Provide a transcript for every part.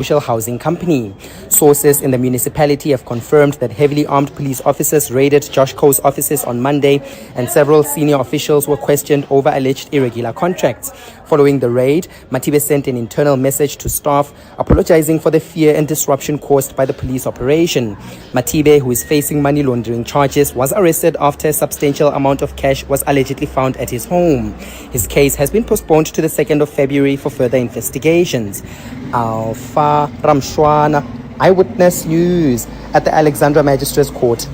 social housing company. Sources in the municipality have confirmed that heavily armed police officers raided Josh Co's offices on Monday, and several senior officials were questioned over alleged irregular contracts. Following the raid, Matibe sent an internal message to staff apologizing for the fear and disruption caused by the police operation. Matibe, who is facing money laundering charges, was arrested after a substantial amount of cash was allegedly found at his home. His case has been postponed to the 2nd of February for further investigations. Alpha Ramshwana, Eyewitness News at the Alexandra Magistrates Court.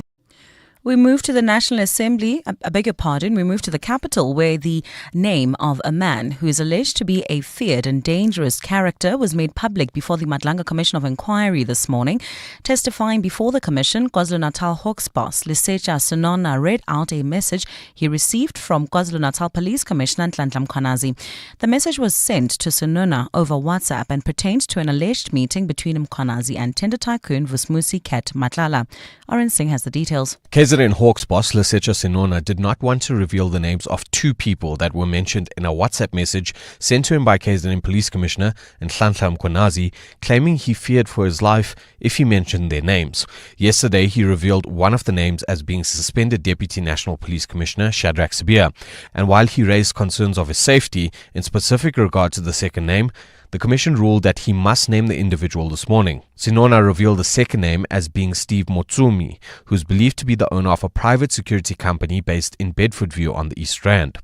We move to the National Assembly, we move to the capital, where the name of a man who is alleged to be a feared and dangerous character was made public before the Madlanga Commission of Inquiry this morning. Testifying before the commission, KwaZulu-Natal Hawks boss Lisecha Sinona read out a message he received from KwaZulu-Natal Police Commissioner Nhlanhla Mkhwanazi. The message was sent to Sinona over WhatsApp and pertained to an alleged meeting between Mkhwanazi and tender tycoon Vusmusi Ket Matlala. Oren Singh has the details. KZN Hawks boss Lisecha Sinona did not want to reveal the names of two people that were mentioned in a WhatsApp message sent to him by KZN Police Commissioner Nhlanhla Mkhwanazi, claiming he feared for his life if he mentioned their names. Yesterday, he revealed one of the names as being suspended Deputy National Police Commissioner Shadrack Sibia, and while he raised concerns of his safety in specific regard to the second name, the Commission ruled that he must name the individual this morning. Sinona revealed the second name as being Steve Motsumi, who is believed to be the owner of a private security company based in Bedfordview on the East Rand.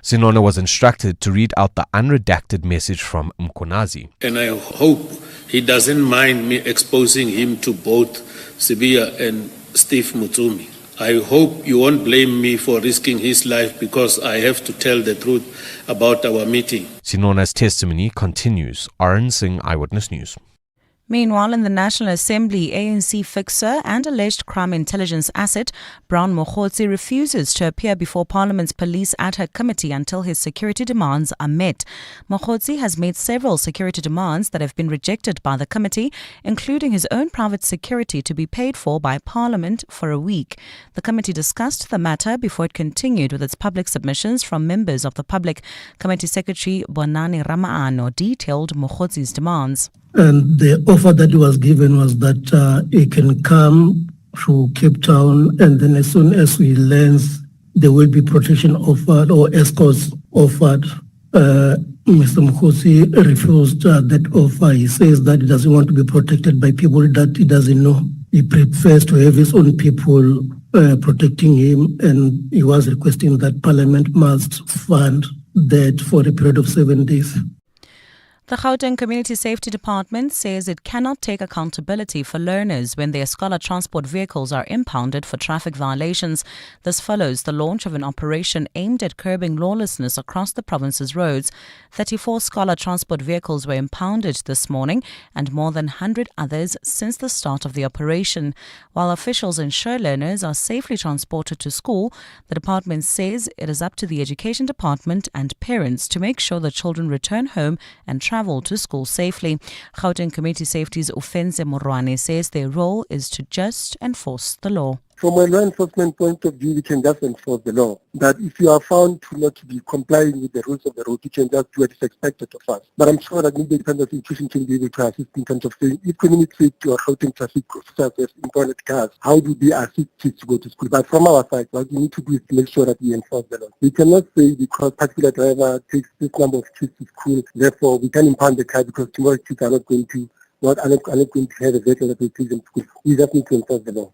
Sinona was instructed to read out the unredacted message from Mkhwanazi. And I hope he doesn't mind me exposing him to both Sibia and Steve Motsumi. I hope you won't blame me for risking his life because I have to tell the truth about our meeting. Sinona's testimony continues. Oren Singh, Eyewitness News. Meanwhile, in the National Assembly, ANC fixer and alleged crime intelligence asset Brown Mokhotsi refuses to appear before Parliament's Police Ad Hoc Committee until his security demands are met. Mokhotsi has made several security demands that have been rejected by the committee, including his own private security to be paid for by Parliament for a week. The committee discussed the matter before it continued with its public submissions from members of the public. Committee Secretary Bonani Ramaano detailed Mokhotsi's demands. And the offer that was given was that he can come to Cape Town, and then as soon as he lands, there will be protection offered or escorts offered. Mr. Mokhotsi refused that offer. He says that he doesn't want to be protected by people that he doesn't know. He prefers to have his own people protecting him, and he was requesting that Parliament must fund that for a period of 7 days. The Gauteng Community Safety Department says it cannot take accountability for learners when their scholar transport vehicles are impounded for traffic violations. This follows the launch of an operation aimed at curbing lawlessness across the province's roads. 34 scholar transport vehicles were impounded this morning and more than 100 others since the start of the operation. While officials ensure learners are safely transported to school, the department says it is up to the Education Department and parents to make sure the children return home and travel to school safely. Gauteng Community Safety's Ufenze Morwane says their role is to just enforce the law. From a law enforcement point of view, we can just enforce the law. That if you are found to not be complying with the rules of the road, you can just do what is expected of us. But I'm sure that the kind of institution can be able to assist in terms of saying, if community safety or Gauteng traffic officers have impounded cars, how do they assist kids to go to school? But from our side, what we need to do is to make sure that we enforce the law. We cannot say because particular driver takes this number of kids to school, therefore we can impound the car because tomorrow kids are not going to have a vehicle that will take them to school. We just need to enforce the law.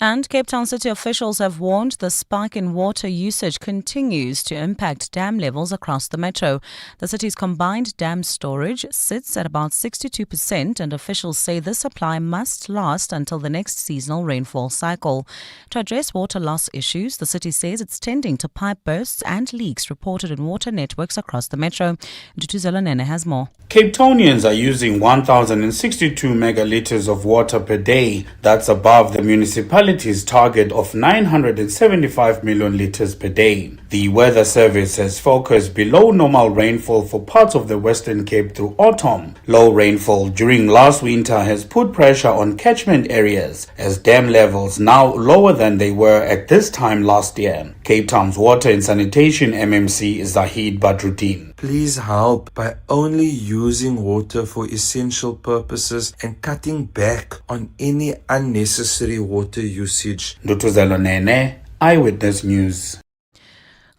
And Cape Town city officials have warned the spike in water usage continues to impact dam levels across the metro. The city's combined dam storage sits at about 62%, and officials say this supply must last until the next seasonal rainfall cycle. To address water loss issues, the city says it's tending to pipe bursts and leaks reported in water networks across the metro. Dutuzelo Nene has more. Cape Townians are using 1,062 megalitres of water per day. That's above the municipality's target of 975 million litres per day. The Weather Service has focused below normal rainfall for parts of the Western Cape through autumn. Low rainfall during last winter has put pressure on catchment areas as dam levels now lower than they were at this time last year. Cape Town's Water and Sanitation MMC Zahid Badruddin. Please help by only using water for essential purposes and cutting back on any unnecessary water usage. Ndutuzelo Nene, Eyewitness News.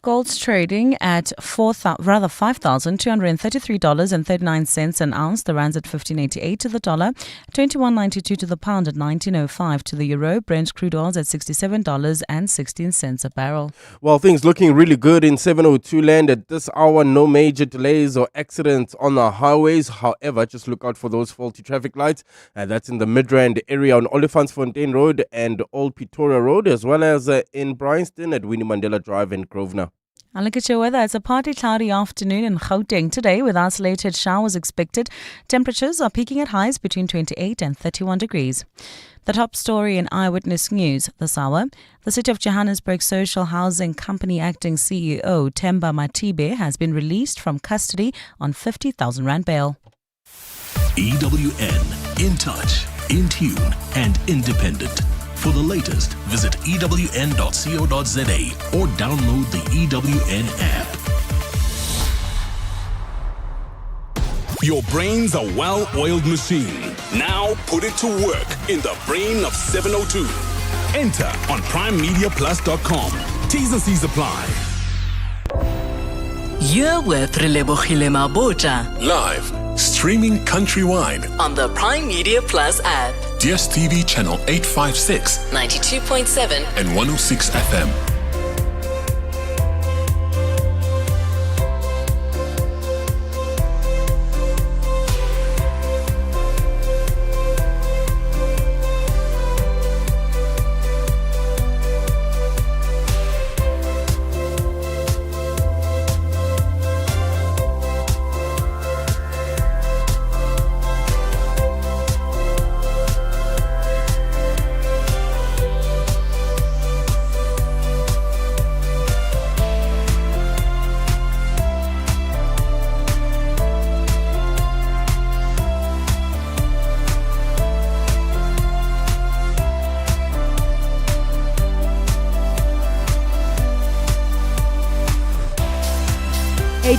Gold's trading at $5,233.39 an ounce. The rand's at 15.88 to the dollar, 21.92 to the pound, at 19.05 to the euro. Brent crude oil's at $67.16 a barrel. Well, things looking really good in 702 land at this hour. No major delays or accidents on the highways. However, just look out for those faulty traffic lights. That's in the Midrand area on Olifantsfontein Road and Old Pretoria Road, as well as in Bryanston at Winnie Mandela Drive and Grosvenor. And look at your weather. It's a partly cloudy afternoon in Gauteng today with isolated showers expected. Temperatures are peaking at highs between 28 and 31 degrees. The top story in Eyewitness News this hour. The City of Johannesburg Social Housing Company acting CEO Themba Matibe has been released from custody on 50,000 rand bail. EWN, in touch, in tune and independent. For the latest, visit ewn.co.za or download the EWN app. Your brain's a well-oiled machine. Now put it to work in the brain of 702. Enter on primemediaplus.com. T's and C's apply. You're with Relebogile Mabotja. Live, streaming countrywide on the Prime Media Plus app. DSTV channel 856, 92.7 and 106 FM.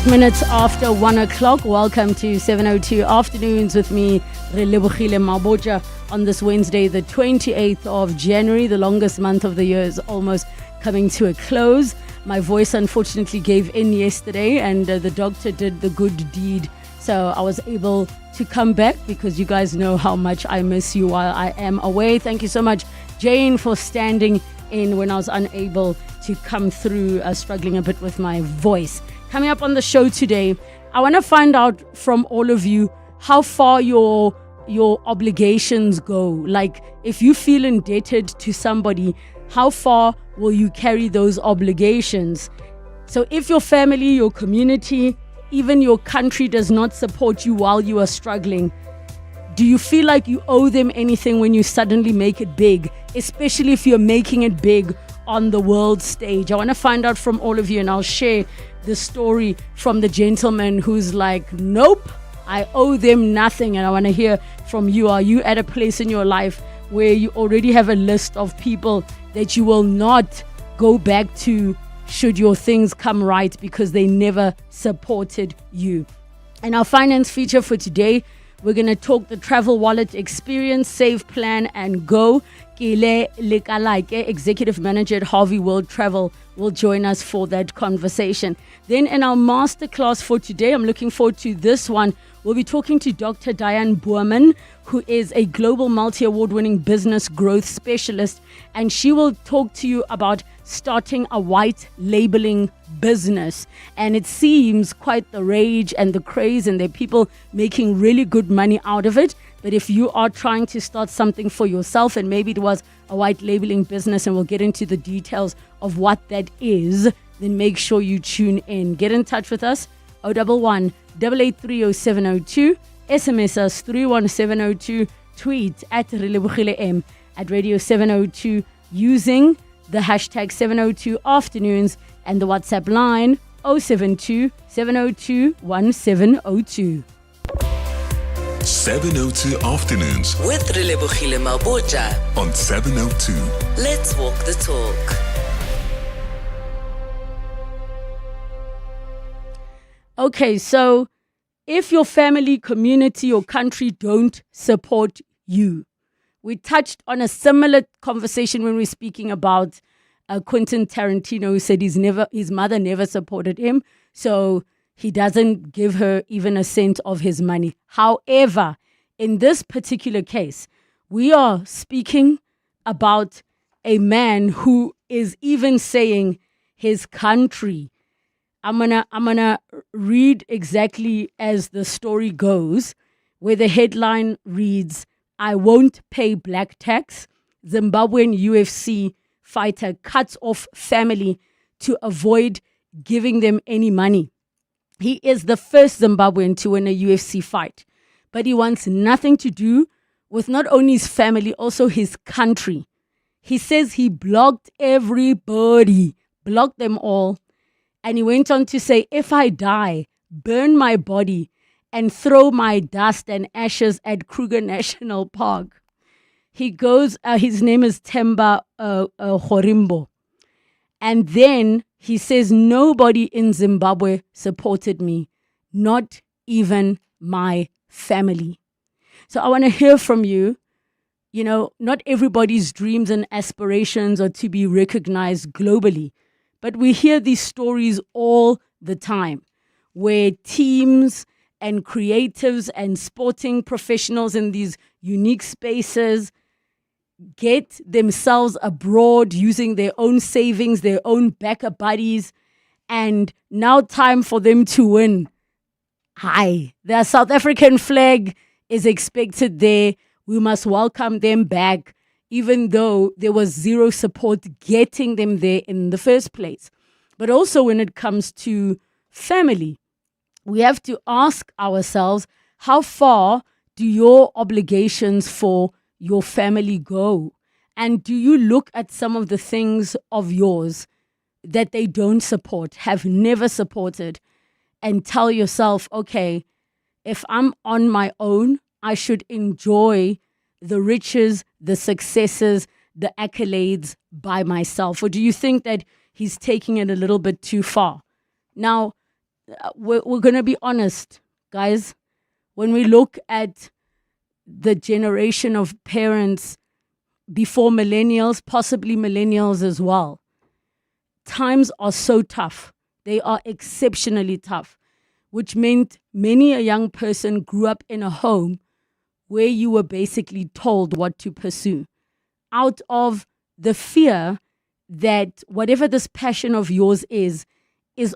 Minutes after 1 o'clock. Welcome to 702 Afternoons with me, Relebogile Mabotja, on this Wednesday, the 28th of January. The longest month of the year is almost coming to a close. My voice unfortunately gave in yesterday, and the doctor did the good deed. So I was able to come back because you guys know how much I miss you while I am away. Thank you so much, Jane, for standing in when I was unable to come through, struggling a bit with my voice. Coming up on the show today, I want to find out from all of you how far your obligations go. Like, if you feel indebted to somebody, how far will you carry those obligations? So if your family, your community, even your country does not support you while you are struggling, do you feel like you owe them anything when you suddenly make it big, especially if you're making it big on the world stage? I want to find out from all of you, and I'll share the story from the gentleman who's like, nope, I owe them nothing. And I want to hear from you. Are you at a place in your life where you already have a list of people that you will not go back to should your things come right because they never supported you? And our finance feature for today, we're going to talk the travel wallet experience, save, plan, and go. Kile Lekalaike, Executive Manager at Harvey World Travel, will join us for that conversation. Then in our masterclass for today, I'm looking forward to this one. We'll be talking to Dr. Diane Boerman, who is a global multi-award winning business growth specialist, and she will talk to you about starting a white labeling business. And it seems quite the rage and the craze, and there are people making really good money out of it. But if you are trying to start something for yourself, and maybe it was a white labeling business, and we'll get into the details of what that is, then make sure you tune in. Get in touch with us, 011 883 0702, SMS us 31702, tweet at Relebogile M, at Radio 702, using the hashtag 702 afternoons, and the WhatsApp line 072 702 1702. 702 Afternoons With Relebogile Mabotja. on 702. Let's walk the talk. Okay, so if your family, community, or country don't support you, we touched on a similar conversation when we were speaking about Quentin Tarantino, who said his mother never supported him, so he doesn't give her even a cent of his money. However, in this particular case, we are speaking about a man who is even saying his country. I'm gonna read exactly as the story goes, where the headline reads, "I won't pay black tax. Zimbabwean UFC fighter cuts off family to avoid giving them any money." He is the first Zimbabwean to win a UFC fight, but he wants nothing to do with not only his family, also his country. He says he blocked everybody, blocked them all. And he went on to say, if I die, burn my body and throw my dust and ashes at Kruger National Park. He goes, his name is Temba Horimbo. And then he says, nobody in Zimbabwe supported me, not even my family. So I want to hear from you. You know, not everybody's dreams and aspirations are to be recognized globally. But we hear these stories all the time where teams and creatives and sporting professionals in these unique spaces get themselves abroad using their own savings, their own backup buddies, and now time for them to win. Hi, the South African flag is expected there. We must welcome them back, even though there was zero support getting them there in the first place. But also when it comes to family, we have to ask ourselves, how far do your obligations for your family go? And do you look at some of the things of yours that they don't support, have never supported, and tell yourself, okay, if I'm on my own, I should enjoy the riches, the successes, the accolades by myself? Or do you think that he's taking it a little bit too far? Now, we're going to be honest, guys. When we look at the generation of parents before millennials, possibly millennials as well, times are so tough. They are exceptionally tough, which meant many a young person grew up in a home where you were basically told what to pursue out of the fear that whatever this passion of yours is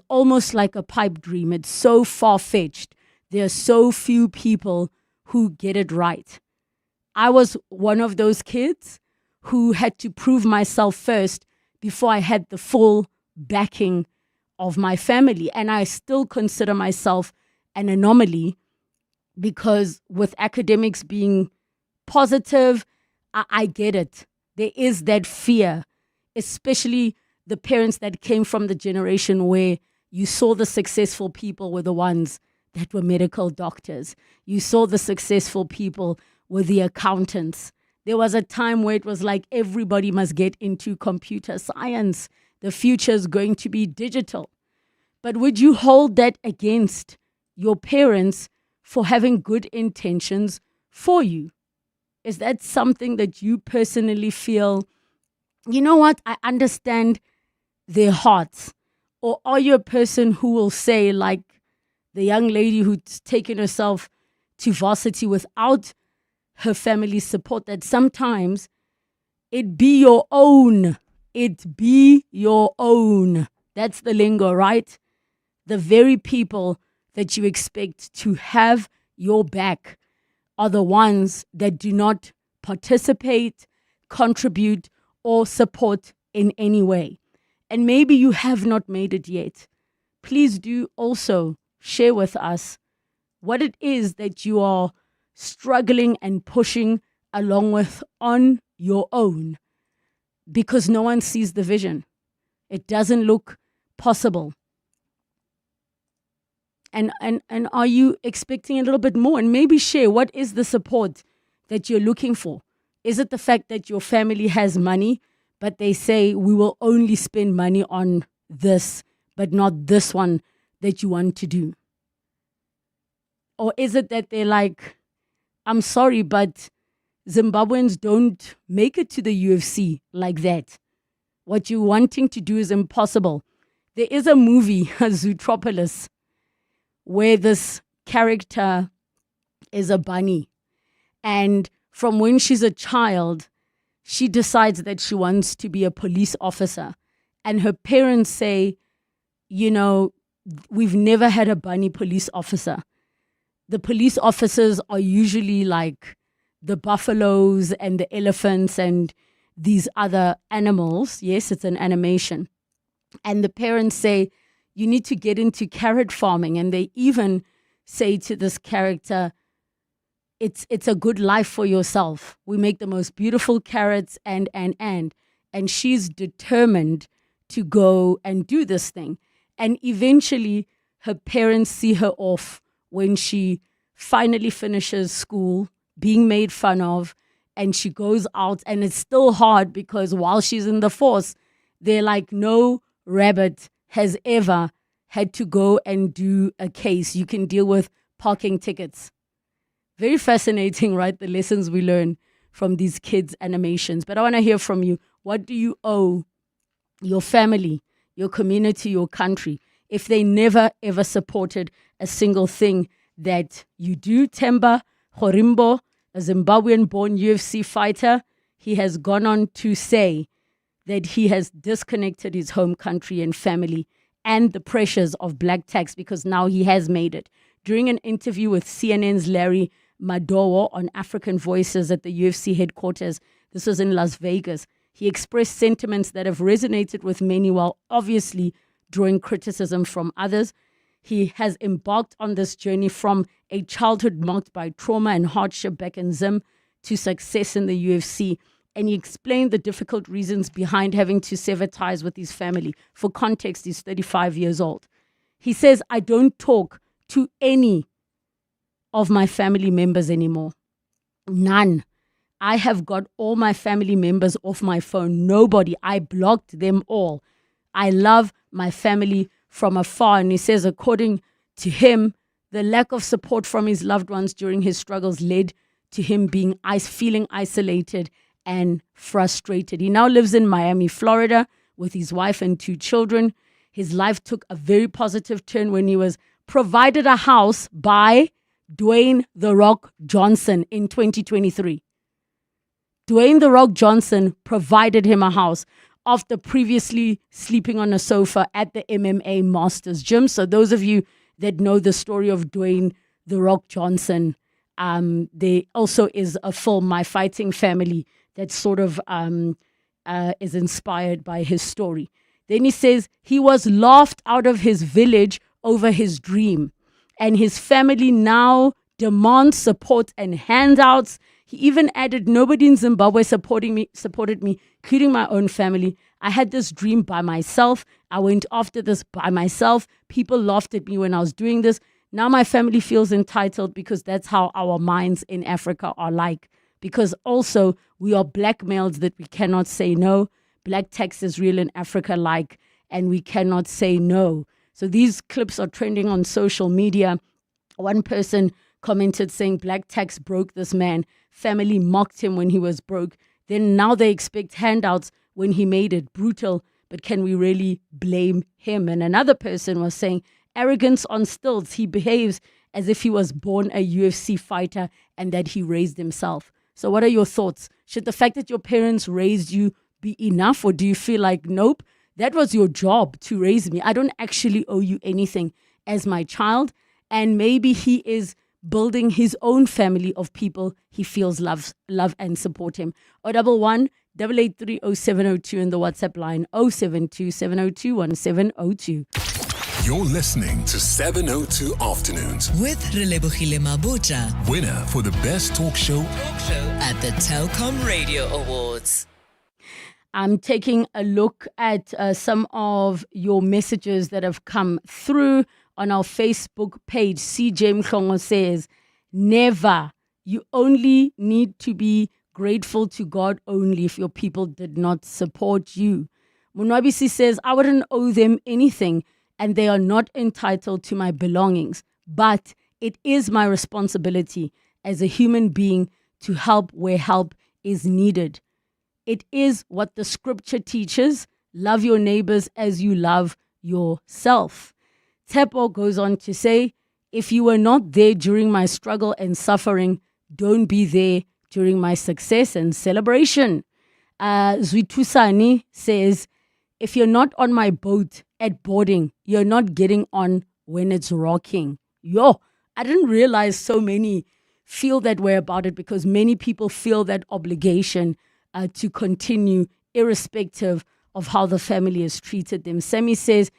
almost like a pipe dream. It's so far-fetched. There are so few people who get it right. I was one of those kids who had to prove myself first before I had the full backing of my family. And I still consider myself an anomaly because with academics being positive, I get it. There is that fear, especially the parents that came from the generation where you saw the successful people were the ones that were medical doctors. You saw the successful people were the accountants. There was a time where it was like everybody must get into computer science. The future is going to be digital. But would you hold that against your parents for having good intentions for you? Is that something that you personally feel, you know what, I understand their hearts? Or are you a person who will say, like the young lady who's taken herself to varsity without her family's support, that sometimes it be your own. It be your own. That's the lingo, right? The very people that you expect to have your back are the ones that do not participate, contribute, or support in any way. And maybe you have not made it yet. Please do also share with us what it is that you are struggling and pushing along with on your own. because no one sees the vision. It doesn't look possible. And are you expecting a little bit more? And maybe share, what is the support that you're looking for? Is it the fact that your family has money, but they say we will only spend money on this, but not this one that you want to do? Or is it that they're like, I'm sorry, but Zimbabweans don't make it to the UFC like that. What you're wanting to do is impossible. There is a movie, Zootropolis, where this character is a bunny. And from when she's a child, she decides that she wants to be a police officer. And her parents say, you know, we've never had a bunny police officer. The police officers are usually like the buffaloes and the elephants and these other animals. Yes, it's an animation. And the parents say, you need to get into carrot farming. And they even say to this character, it's a good life for yourself. We make the most beautiful carrots and she's determined to go and do this thing. And eventually her parents see her off when she finally finishes school, being made fun of, and she goes out, and it's still hard because while she's in the force, they're like, no rabbit has ever had to go and do a case. You can deal with parking tickets. Very fascinating, right? The lessons we learn from these kids' animations. But I want to hear from you. What do you owe your family, your community, your country, if they never, ever supported a single thing that you do? Temba Horimbo, a Zimbabwean-born UFC fighter, he has gone on to say that he has disconnected his home country and family and the pressures of black tax because now he has made it. During an interview with CNN's Larry Madowo on African Voices at the UFC headquarters, this was in Las Vegas, he expressed sentiments that have resonated with many while obviously drawing criticism from others. He has embarked on this journey from a childhood marked by trauma and hardship back in Zim to success in the UFC. And he explained the difficult reasons behind having to sever ties with his family. For context, he's 35 years old. He says, I don't talk to any of my family members anymore. None. I have got all my family members off my phone. Nobody. I blocked them all. I love my family from afar. And he says, according to him, the lack of support from his loved ones during his struggles led to him feeling isolated and frustrated. He now lives in Miami, Florida, with his wife and 2 children. His life took a very positive turn when he was provided a house by Dwayne "The Rock" Johnson in 2023. Dwayne "The Rock" Johnson provided him a house after previously sleeping on a sofa at the MMA Masters gym. So those of you that know the story of Dwayne "The Rock" Johnson, there also is a film, My Fighting Family, that sort of is inspired by his story. Then he says he was laughed out of his village over his dream, and his family now demands support and handouts. He even added, nobody in Zimbabwe supported me, including my own family. I had this dream by myself. I went after this by myself. People laughed at me when I was doing this. Now my family feels entitled because that's how our minds in Africa are like. Because also we are blackmailed that we cannot say no. Black tax is real in Africa like, and we cannot say no. So these clips are trending on social media. One person commented saying black tax broke this man. Family mocked him when he was broke. Then now they expect handouts when he made it. Brutal, but can we really blame him? And another person was saying arrogance on stilts. He behaves as if he was born a UFC fighter and that he raised himself. So what are your thoughts? Should the fact that your parents raised you be enough, or do you feel like, nope, that was your job to raise me. I don't actually owe you anything as my child. And maybe he is building his own family of people he feels love and support him. 011 883 0702 in the WhatsApp line 072 702 1702. You're listening to 702 Afternoons with Relebogile Mabotja, winner for the best talk show at the Telkom Radio Awards. I'm taking a look at some of your messages that have come through on our Facebook page. CJ Mhlongo says, never. You only need to be grateful to God only if your people did not support you. Munwabisi says, I wouldn't owe them anything and they are not entitled to my belongings. But it is my responsibility as a human being to help where help is needed. It is what the scripture teaches. Love your neighbors as you love yourself. Tepo goes on to say, if you were not there during my struggle and suffering, don't be there during my success and celebration. Zwitusani says, if you're not on my boat at boarding, you're not getting on when it's rocking. Yo, I didn't realize so many feel that way about it, because many people feel that obligation to continue irrespective of how the family has treated them. Semi says,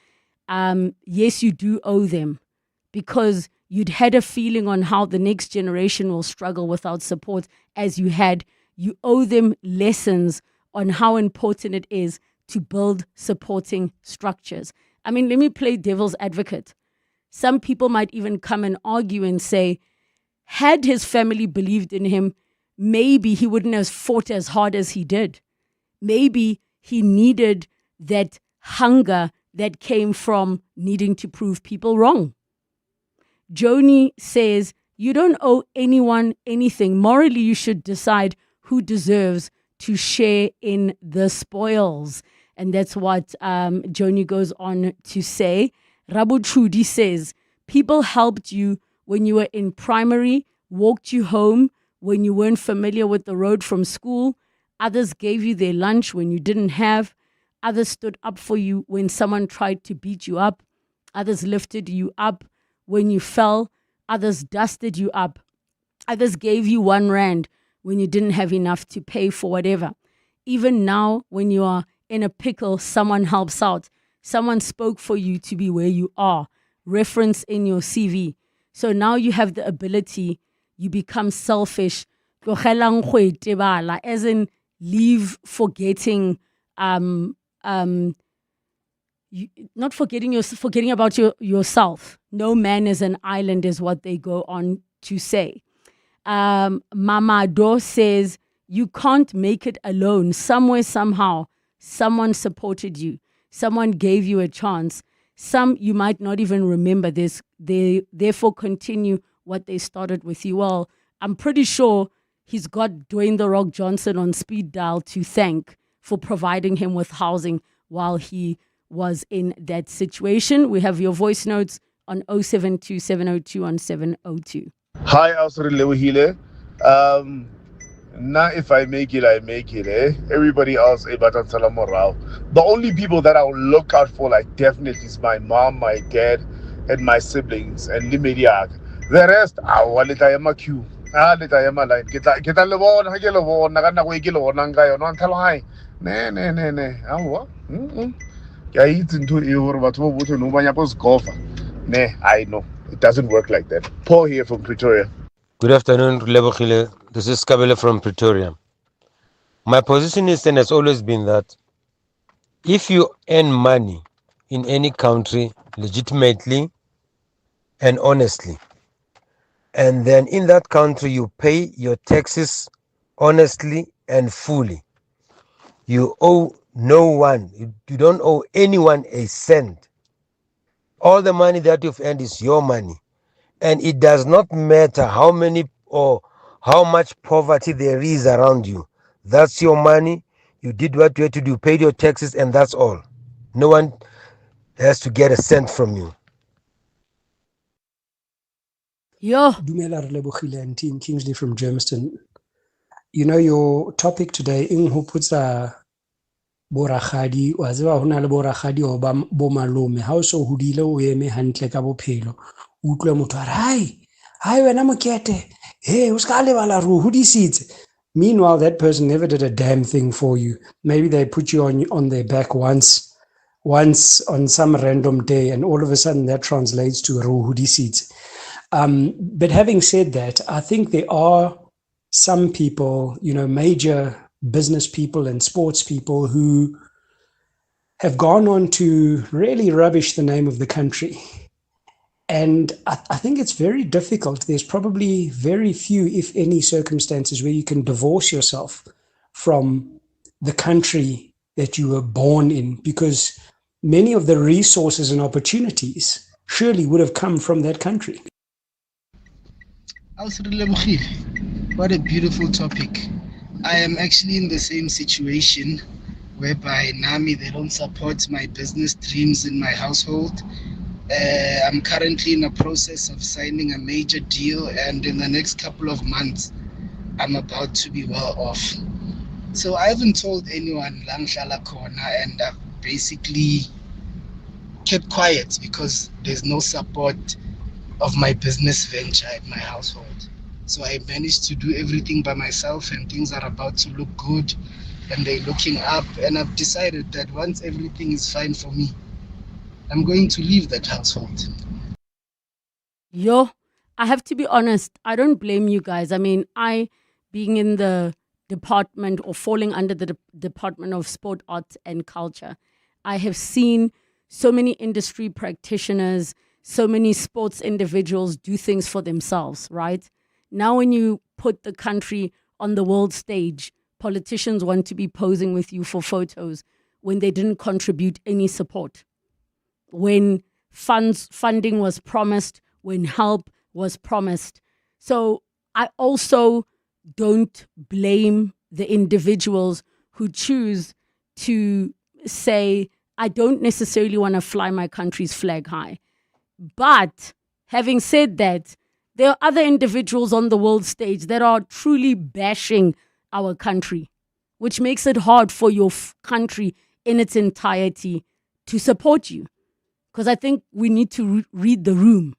yes, you do owe them, because you'd had a feeling on how the next generation will struggle without support as you had. You owe them lessons on how important it is to build supporting structures. I mean, let me play devil's advocate. Some people might even come and argue and say, had his family believed in him, maybe he wouldn't have fought as hard as he did. Maybe he needed that hunger that came from needing to prove people wrong. Joni says, you don't owe anyone anything. Morally, you should decide who deserves to share in the spoils. And that's what Joni goes on to say. Rabu Chudi says, people helped you when you were in primary, walked you home when you weren't familiar with the road from school. Others gave you their lunch when you didn't have. Others stood up for you when someone tried to beat you up. Others lifted you up when you fell. Others dusted you up. Others gave you R1 when you didn't have enough to pay for whatever. Even now, when you are in a pickle, someone helps out. Someone spoke for you to be where you are. Reference in your CV. So now you have the ability, you become selfish. As in, leave forgetting, not forgetting about yourself. No man is an island is what they go on to say. Mama Do says, you can't make it alone. Somewhere, somehow, someone supported you. Someone gave you a chance. Some you might not even remember this. They therefore continue what they started with you. Well, I'm pretty sure he's got Dwayne "The Rock" Johnson on speed dial to thank for providing him with housing while he was in that situation. We have your voice notes on 072 702 on 702. Hi, Relebogile. Now if I make it, I make it, eh? Everybody else, the only people that I will look out for, like, definitely is my mom, my dad, and my siblings, and Limediak. The rest, I am a queue. Let I am a line. Get a levon, I get a levon, Nagana Wigilo, Nangai, non tell high. Ne. What? I eat into you, but what to know my golfer. Ne, I know. It doesn't work like that. Paul here from Pretoria. Good afternoon, Relebogile. This is Kabele from Pretoria. My position is and has always been that if you earn money in any country legitimately and honestly, and then in that country you pay your taxes honestly and fully, you owe no one, you don't owe anyone a cent. All the money that you've earned is your money. And it does not matter how many or how much poverty there is around you. That's your money. You did what you had to do, paid your taxes, and that's all. No one has to get a cent from you. Yo. Dumela Relebogile and Team Kingsley from Germiston. You know, your topic today, in who puts a boragadi, wa tseba hona le boragadi o ba bo malome, ha o so hodile o eme hantle ka bophelo. Utlwe motho a re, hai wena mokete, hey, o ska lebala ro hodisitse. Meanwhile, that person never did a damn thing for you. Maybe they put you on their back once on some random day, and all of a sudden that translates to ro hodisitse. But having said that, I think there are some people, you know, major business people and sports people who have gone on to really rubbish the name of the country. And I think it's very difficult. There's probably very few, if any, circumstances where you can divorce yourself from the country that you were born in, because many of the resources and opportunities surely would have come from that country. What a beautiful topic. I am actually in the same situation whereby NAMI, they don't support my business dreams in my household. I'm currently in a process of signing a major deal, and in the next couple of months, I'm about to be well off. So I haven't told anyone Langshala Kona, and I've basically kept quiet because there's no support of my business venture at my household. So I managed to do everything by myself, and things are about to look good, and they're looking up, and I've decided that once everything is fine for me, I'm going to leave that household. Yo, I have to be honest, I don't blame you guys. I mean, being in the department or falling under the Department of Sport, Arts and Culture, I have seen so many industry practitioners, so many sports individuals do things for themselves, right? Now when you put the country on the world stage, politicians want to be posing with you for photos when they didn't contribute any support. When funding was promised, when help was promised. So I also don't blame the individuals who choose to say, I don't necessarily want to fly my country's flag high. But having said that, there are other individuals on the world stage that are truly bashing our country, which makes it hard for your country in its entirety to support you. Because I think we need to read the room.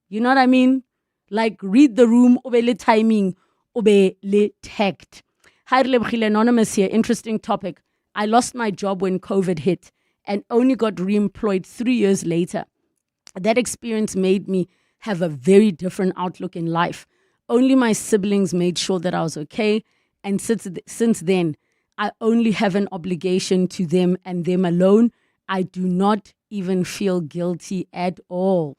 You know what I mean? Like, read the room, obe le timing, obe le tact. Hi, Relebogile Anonymous here. Interesting topic. I lost my job when COVID hit and only got re-employed 3 years later. That experience made me have a very different outlook in life. Only my siblings made sure that I was okay. And since then, I only have an obligation to them and them alone. I do not even feel guilty at all.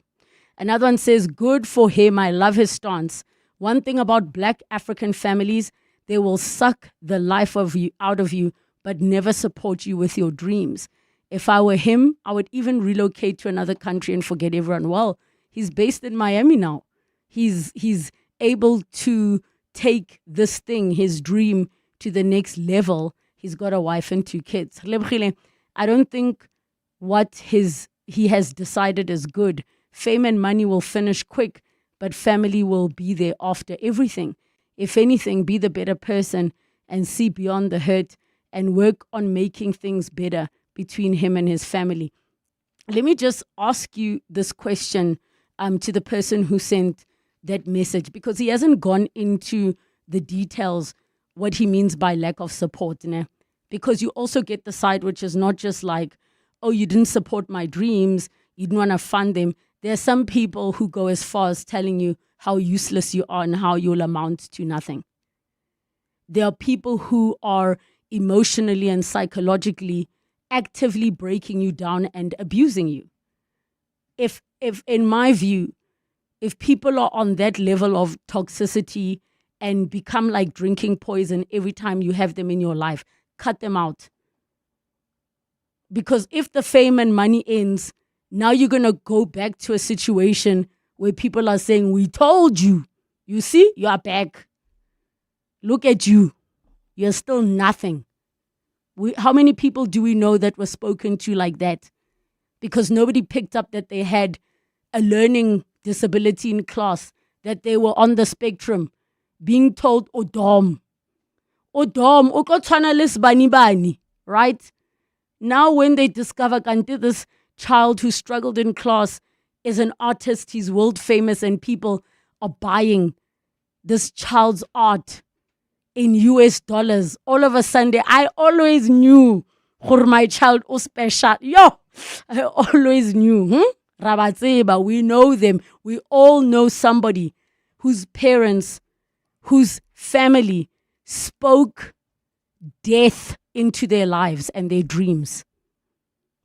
Another one says, good for him. I love his stance. One thing about Black African families, they will suck the life out of you, but never support you with your dreams. If I were him, I would even relocate to another country and forget everyone. Well, he's based in Miami now. He's able to take this thing, his dream, to the next level. He's got a wife and 2 kids. I don't think what he has decided is good. Fame and money will finish quick, but family will be there after everything. If anything, be the better person and see beyond the hurt and work on making things better between him and his family. Let me just ask you this question to the person who sent that message, because he hasn't gone into the details what he means by lack of support. Because you also get the side which is not just like, oh, you didn't support my dreams, you didn't want to fund them. There are some people who go as far as telling you how useless you are and how you'll amount to nothing. There are people who are emotionally and psychologically actively breaking you down and abusing you. If in my view, if people are on that level of toxicity and become like drinking poison every time you have them in your life, cut them out. Because if the fame and money ends, now you're going to go back to a situation where people are saying, we told you. You see, you are back. Look at you. You're still nothing. How many people do we know that were spoken to like that? Because nobody picked up that they had a learning disability in class, that they were on the spectrum, being told, Odom, okotshwana bani, right? Now when they discover this child who struggled in class is an artist, he's world famous, and people are buying this child's art in US dollars. All of a sudden, I always knew my child was special. I always knew. Rabatseba, we know them. We all know somebody whose parents, whose family spoke death into their lives and their dreams.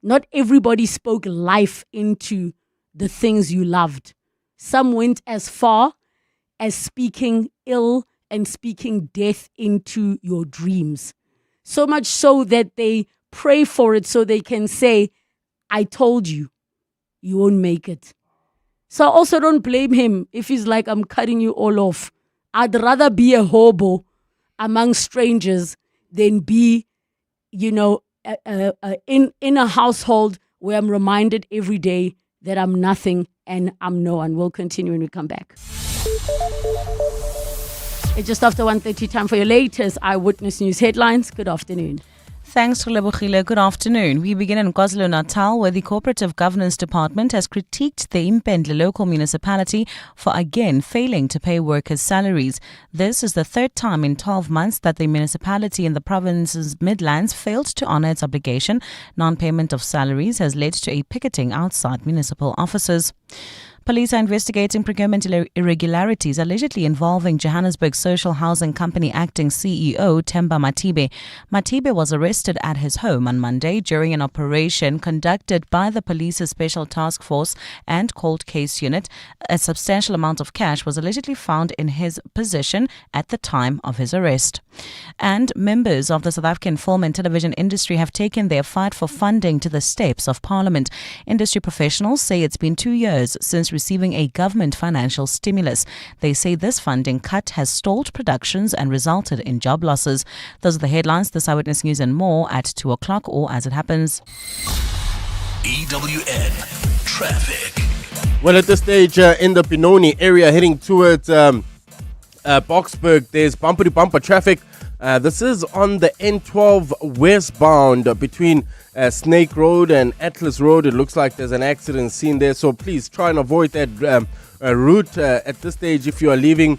Not everybody spoke life into the things you loved. Some went as far as speaking ill and speaking death into your dreams. So much so that they pray for it so they can say, I told you, you won't make it. So I also don't blame him if he's like, I'm cutting you all off. I'd rather be a hobo among strangers than be, in a household where I'm reminded every day that I'm nothing and I'm no one. We'll continue when we come back. It's just after 1:30, time for your latest Eyewitness News headlines. Good afternoon. Thanks, Relebogile. Good afternoon. We begin in KwaZulu-Natal, where the Cooperative Governance Department has critiqued the Impendle local municipality for again failing to pay workers' salaries. This is the third time in 12 months that the municipality in the province's Midlands failed to honour its obligation. Non-payment of salaries has led to a picketing outside municipal offices. Police are investigating procurement irregularities allegedly involving Johannesburg Social Housing Company acting CEO Themba Matibe. Matibe was arrested at his home on Monday during an operation conducted by the police's Special Task Force and Cold Case Unit. A substantial amount of cash was allegedly found in his possession at the time of his arrest. And members of the South African film and television industry have taken their fight for funding to the steps of Parliament. Industry professionals say it's been 2 years since receiving a government financial stimulus. They say this funding cut has stalled productions and resulted in job losses. Those are the headlines. This Eyewitness News and more at 2 o'clock or as it happens. EWN Traffic. Well, at this stage in the Benoni area heading towards Boksburg, there's bumper-to-bumper traffic. This is on the N12 westbound between Snake Road and Atlas Road. It looks like there's an accident scene there, so please try and avoid that route at this stage if you are leaving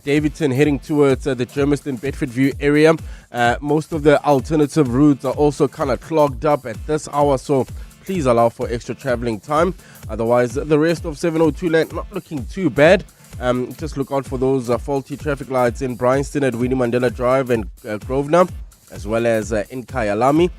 Davidson heading towards the Germiston Bedfordview area. Most of the alternative routes are also kind of clogged up at this hour, so please allow for extra traveling time. Otherwise, the rest of 702 Land not looking too bad. Just look out for those faulty traffic lights in Bryanston at Winnie Mandela Drive and Grosvenor, as well as in Kyalami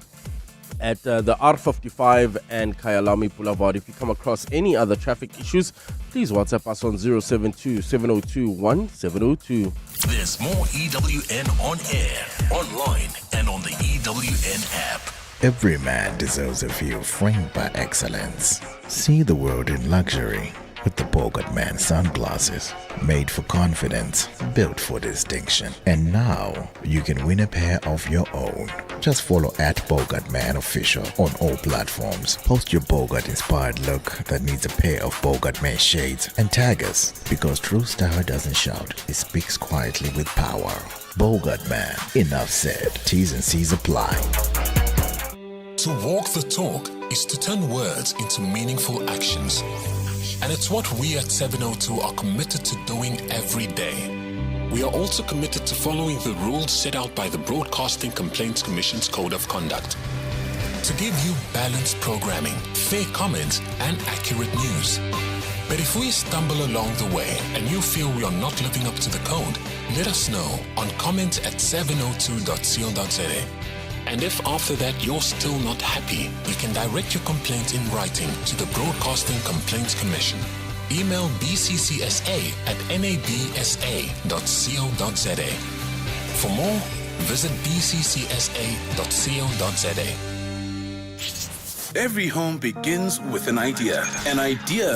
at the R55 and Kyalami Boulevard. If you come across any other traffic issues, please WhatsApp us on 072 702 1702. There's more EWN on air, online, and on the EWN app. Every man deserves a view framed by excellence. See the world in luxury with the Bogart Man sunglasses. Made for confidence, built for distinction. And now, you can win a pair of your own. Just follow @BogartMan Official on all platforms. Post your Bogart-inspired look that needs a pair of Bogart Man shades and tag us, because true style doesn't shout, it speaks quietly with power. Bogart Man, enough said. T's and C's apply. To walk the talk is to turn words into meaningful actions. And it's what we at 702 are committed to doing every day. We are also committed to following the rules set out by the Broadcasting Complaints Commission's Code of Conduct to give you balanced programming, fair comments, and accurate news. But if we stumble along the way and you feel we are not living up to the code, let us know on comment@702.co.za. And if after that you're still not happy, you can direct your complaint in writing to the Broadcasting Complaints Commission. Email bccsa@nabsa.co.za. For more, visit bccsa.co.za. Every home begins with an idea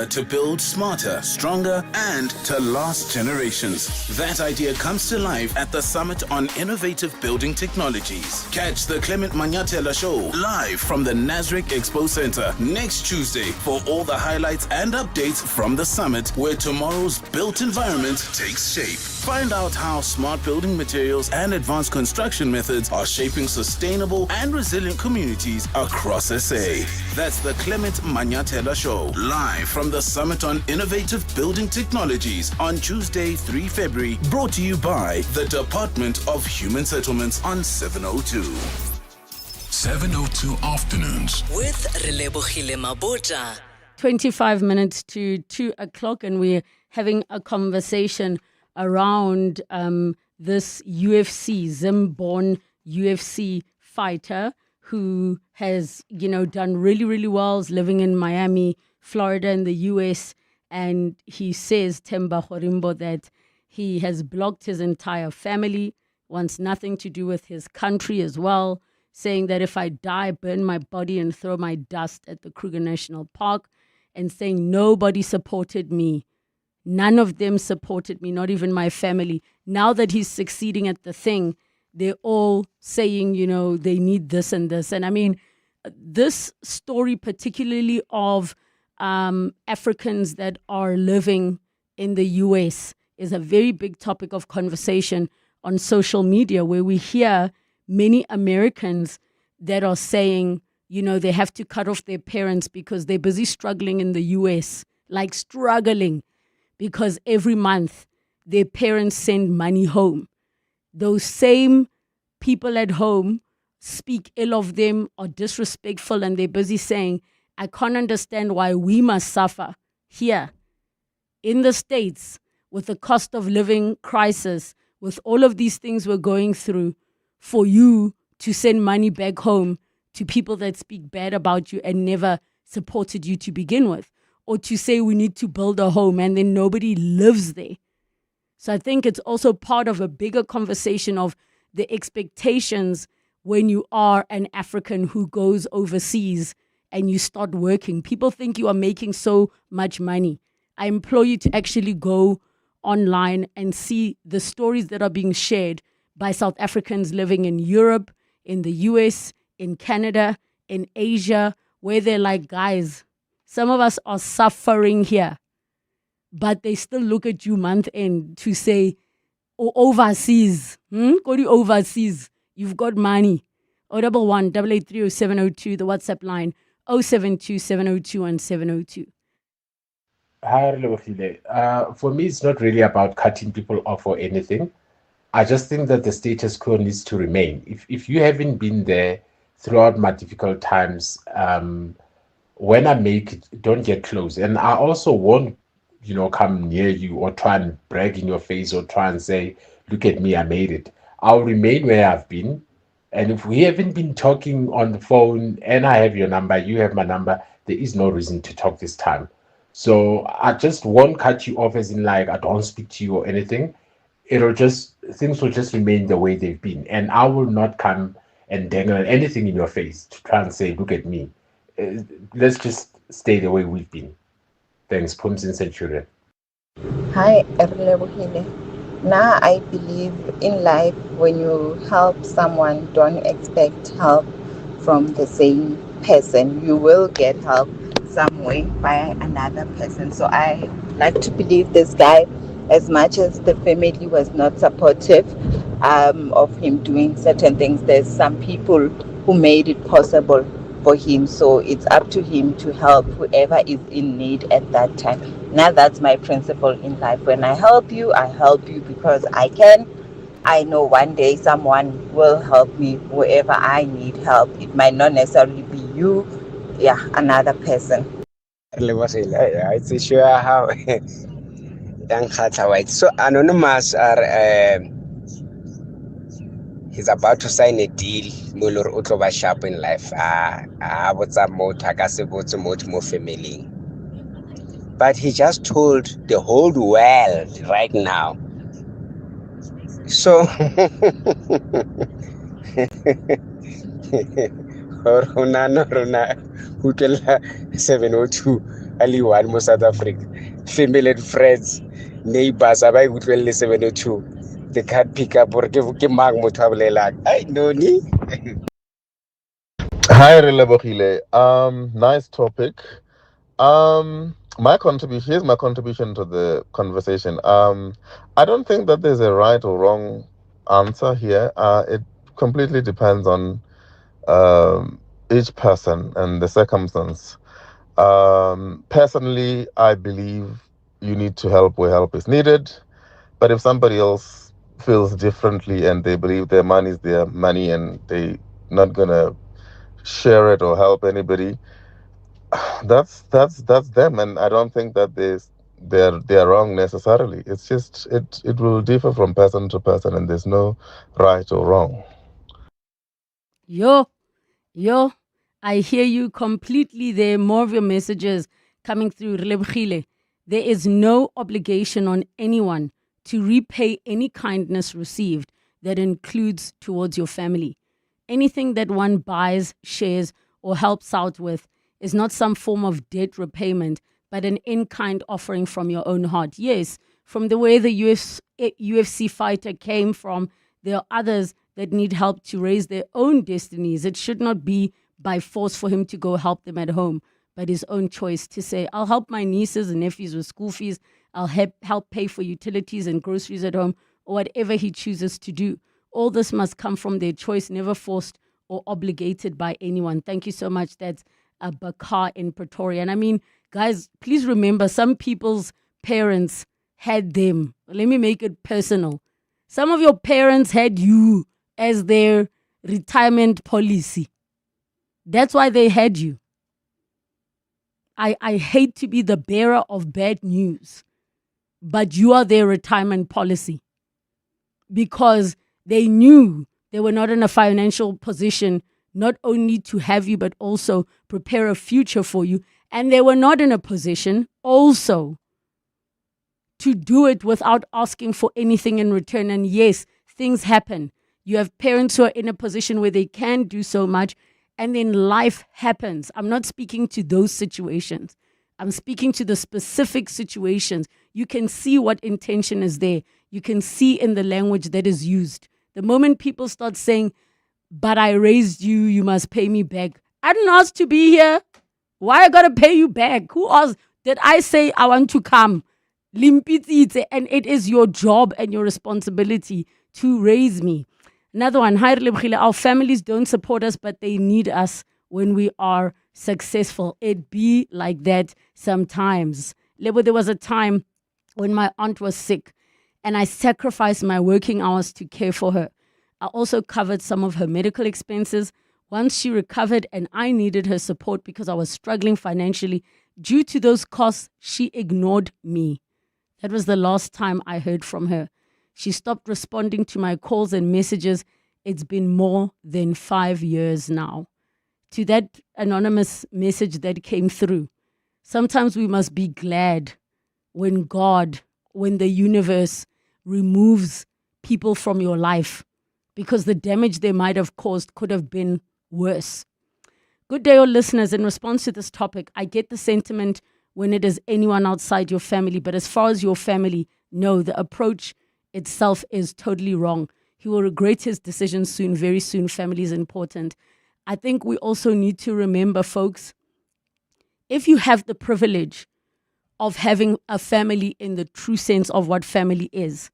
to build smarter, stronger, and to last generations. That idea comes to life at the Summit on Innovative Building Technologies. Catch the Clement Manyatela Show live from the Nasrec Expo Center next Tuesday for all the highlights and updates from the summit, where tomorrow's built environment takes shape. Find out how smart building materials and advanced construction methods are shaping sustainable and resilient communities across SA. That's the Clement Manyatela Show, live from the Summit on Innovative Building Technologies on Tuesday, 3 February, brought to you by the Department of Human Settlements on 702. 702 Afternoons with Relebogile Mabotja. 25 minutes to 2 o'clock, and we're having a conversation around this UFC, Zim-born UFC fighter who has, done really, really well, is living in Miami, Florida in the US. And he says, Temba Horimbo, that he has blocked his entire family, wants nothing to do with his country as well, saying that if I die, burn my body and throw my dust at the Kruger National Park, and saying nobody supported me. None of them supported me, not even my family. Now that he's succeeding at the thing, they're all saying, they need this and this. And I mean, this story, particularly of Africans that are living in the US, is a very big topic of conversation on social media, where we hear many Americans that are saying, they have to cut off their parents because they're busy struggling in the US, like struggling, because every month their parents send money home. Those same people at home speak ill of them, are disrespectful, and they're busy saying, I can't understand why we must suffer here in the States with the cost of living crisis, with all of these things we're going through, for you to send money back home to people that speak bad about you and never supported you to begin with, or to say we need to build a home and then nobody lives there. So I think it's also part of a bigger conversation of the expectations when you are an African who goes overseas and you start working. People think you are making so much money. I implore you to actually go online and see the stories that are being shared by South Africans living in Europe, in the US, in Canada, in Asia, where they're like, guys, some of us are suffering here, but they still look at you month end to say, oh, overseas, go to overseas, you've got money. 011 883 0702, the WhatsApp line, 072 702 1702. Hi, Relebogile. For me, it's not really about cutting people off or anything. I just think that the status quo needs to remain. If you haven't been there throughout my difficult times, when I make it, don't get close. And I also won't, come near you or try and brag in your face or try and say, look at me, I made it. I'll remain where I've been. And if we haven't been talking on the phone and I have your number, you have my number, there is no reason to talk this time. So I just won't cut you off as in like I don't speak to you or anything. Things will just remain the way they've been. And I will not come and dangle anything in your face to try and say, look at me. Let's just stay the way we've been. Thanks, Pums in Centurion. Hi, Relebogile. Now I believe in life, when you help someone, don't expect help from the same person. You will get help some way by another person. So I like to believe this guy, as much as the family was not supportive of him doing certain things, there's some people who made it possible for him. So it's up to him to help whoever is in need at that time. Now that's my principle in life. When I help you because I can. I know one day someone will help me wherever I need help. It might not necessarily be you, another person. It's sure how so Anonymous are he's about to sign a deal molor o tlo ba sharp in life what's up motho ka se botse motho mo family, but he just told the whole world right now. So rona utlwela 702 ali one mo South Africa, family and friends, neighbors ba utlwele 702, they can't pick up or ke mang motho a bolelang ai noni. Hi, Relebogile. Nice topic. Here's my contribution to the conversation. I don't think that there's a right or wrong answer here. It completely depends on each person and the circumstance. Personally, I believe you need to help where help is needed. But if somebody else feels differently and they believe their money is their money and they're not gonna share it or help anybody, that's them, and I don't think that they're wrong necessarily. It's just it will differ from person to person, and there's no right or wrong. Yo, I hear you completely there. More of your messages coming through. Relebogile. There is no obligation on anyone to repay any kindness received that includes towards your family. Anything that one buys, shares, or helps out with is not some form of debt repayment, but an in-kind offering from your own heart. Yes, from the way the UFC fighter came from, there are others that need help to raise their own destinies. It should not be by force for him to go help them at home, but his own choice to say, I'll help my nieces and nephews with school fees, I'll help pay for utilities and groceries at home, or whatever he chooses to do. All this must come from their choice, never forced or obligated by anyone. Thank you so much. That's Bakar in Pretoria. And I mean, guys, please remember, some people's parents had them. Let me make it personal. Some of your parents had you as their retirement policy. That's why they had you. I hate to be the bearer of bad news, but you are their retirement policy, because they knew they were not in a financial position not only to have you, but also prepare a future for you. And they were not in a position also to do it without asking for anything in return. And yes, things happen. You have parents who are in a position where they can do so much, and then life happens. I'm not speaking to those situations. I'm speaking to the specific situations. You can see what intention is there. You can see in the language that is used. The moment people start saying, but I raised you, you must pay me back. I didn't ask to be here. Why I gotta pay you back? Who asked? Did I say I want to come? Limpitsitse, and it is your job and your responsibility to raise me. Another one, hi Relebogile, our families don't support us, but they need us when we are successful. It be like that sometimes. Lebo, there was a time when my aunt was sick, and I sacrificed my working hours to care for her. I also covered some of her medical expenses. Once she recovered and I needed her support because I was struggling financially, due to those costs, she ignored me. That was the last time I heard from her. She stopped responding to my calls and messages. It's been more than 5 years now. To that anonymous message that came through, sometimes we must be glad when God, when the universe removes people from your life, because the damage they might have caused could have been worse. Good day, all listeners. In response to this topic, I get the sentiment when it is anyone outside your family, but as far as your family, no, the approach itself is totally wrong. He will regret his decision soon, very soon. Family is important. I think we also need to remember, folks, if you have the privilege of having a family in the true sense of what family is,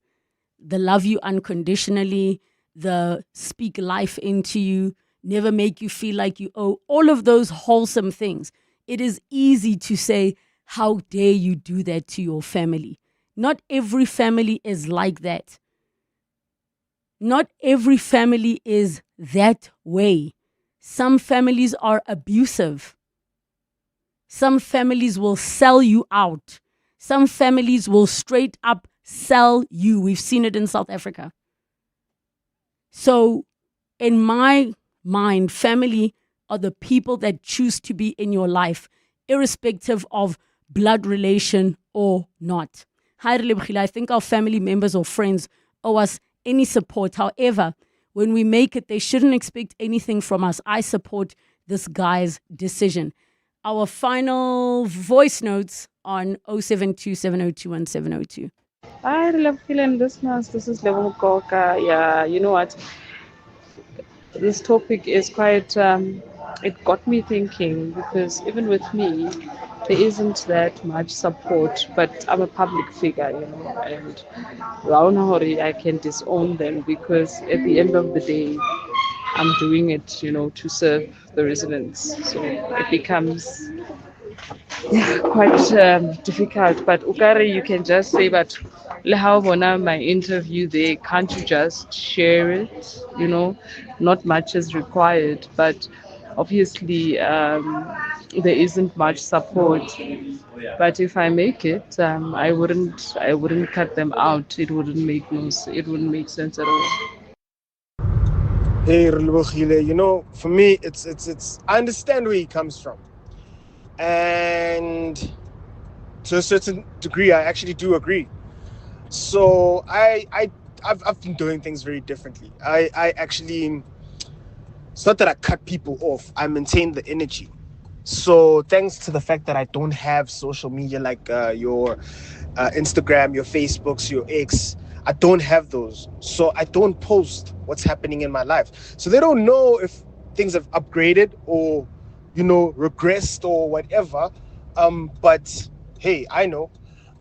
the love you unconditionally, the speak life into you, never make you feel like you owe, all of those wholesome things, it is easy to say, how dare you do that to your family? Not every family is like that. Not every family is that way. Some families are abusive. Some families will sell you out. Some families will straight up sell you. We've seen it in South Africa. So in my mind, family are the people that choose to be in your life, irrespective of blood relation or not. Hi, Relebogile, I think our family members or friends owe us any support. However, when we make it, they shouldn't expect anything from us. I support this guy's decision. Our final voice notes on 072-702-1702. Hi, Relebogile and listeners. This is Lebo Mukoka. Yeah, you know what? This topic is quite, it got me thinking, because even with me, there isn't that much support, but I'm a public figure, and I can disown them, because at the end of the day, I'm doing it, to serve the residents. So it becomes quite difficult. But Ukari, you can just say, but how my interview there, can't you just share it? Not much is required, but obviously there isn't much support. But if I make it, I wouldn't cut them out. It wouldn't make sense at all. Hey, Relebogile, for me, it's. I understand where he comes from, and to a certain degree, I actually do agree. So I've been doing things very differently. I actually, it's not that I cut people off. I maintain the energy. So thanks to the fact that I don't have social media like your Instagram, your Facebooks, your X, I don't have those. So I don't post what's happening in my life. So they don't know if things have upgraded or, regressed or whatever. But hey, I know.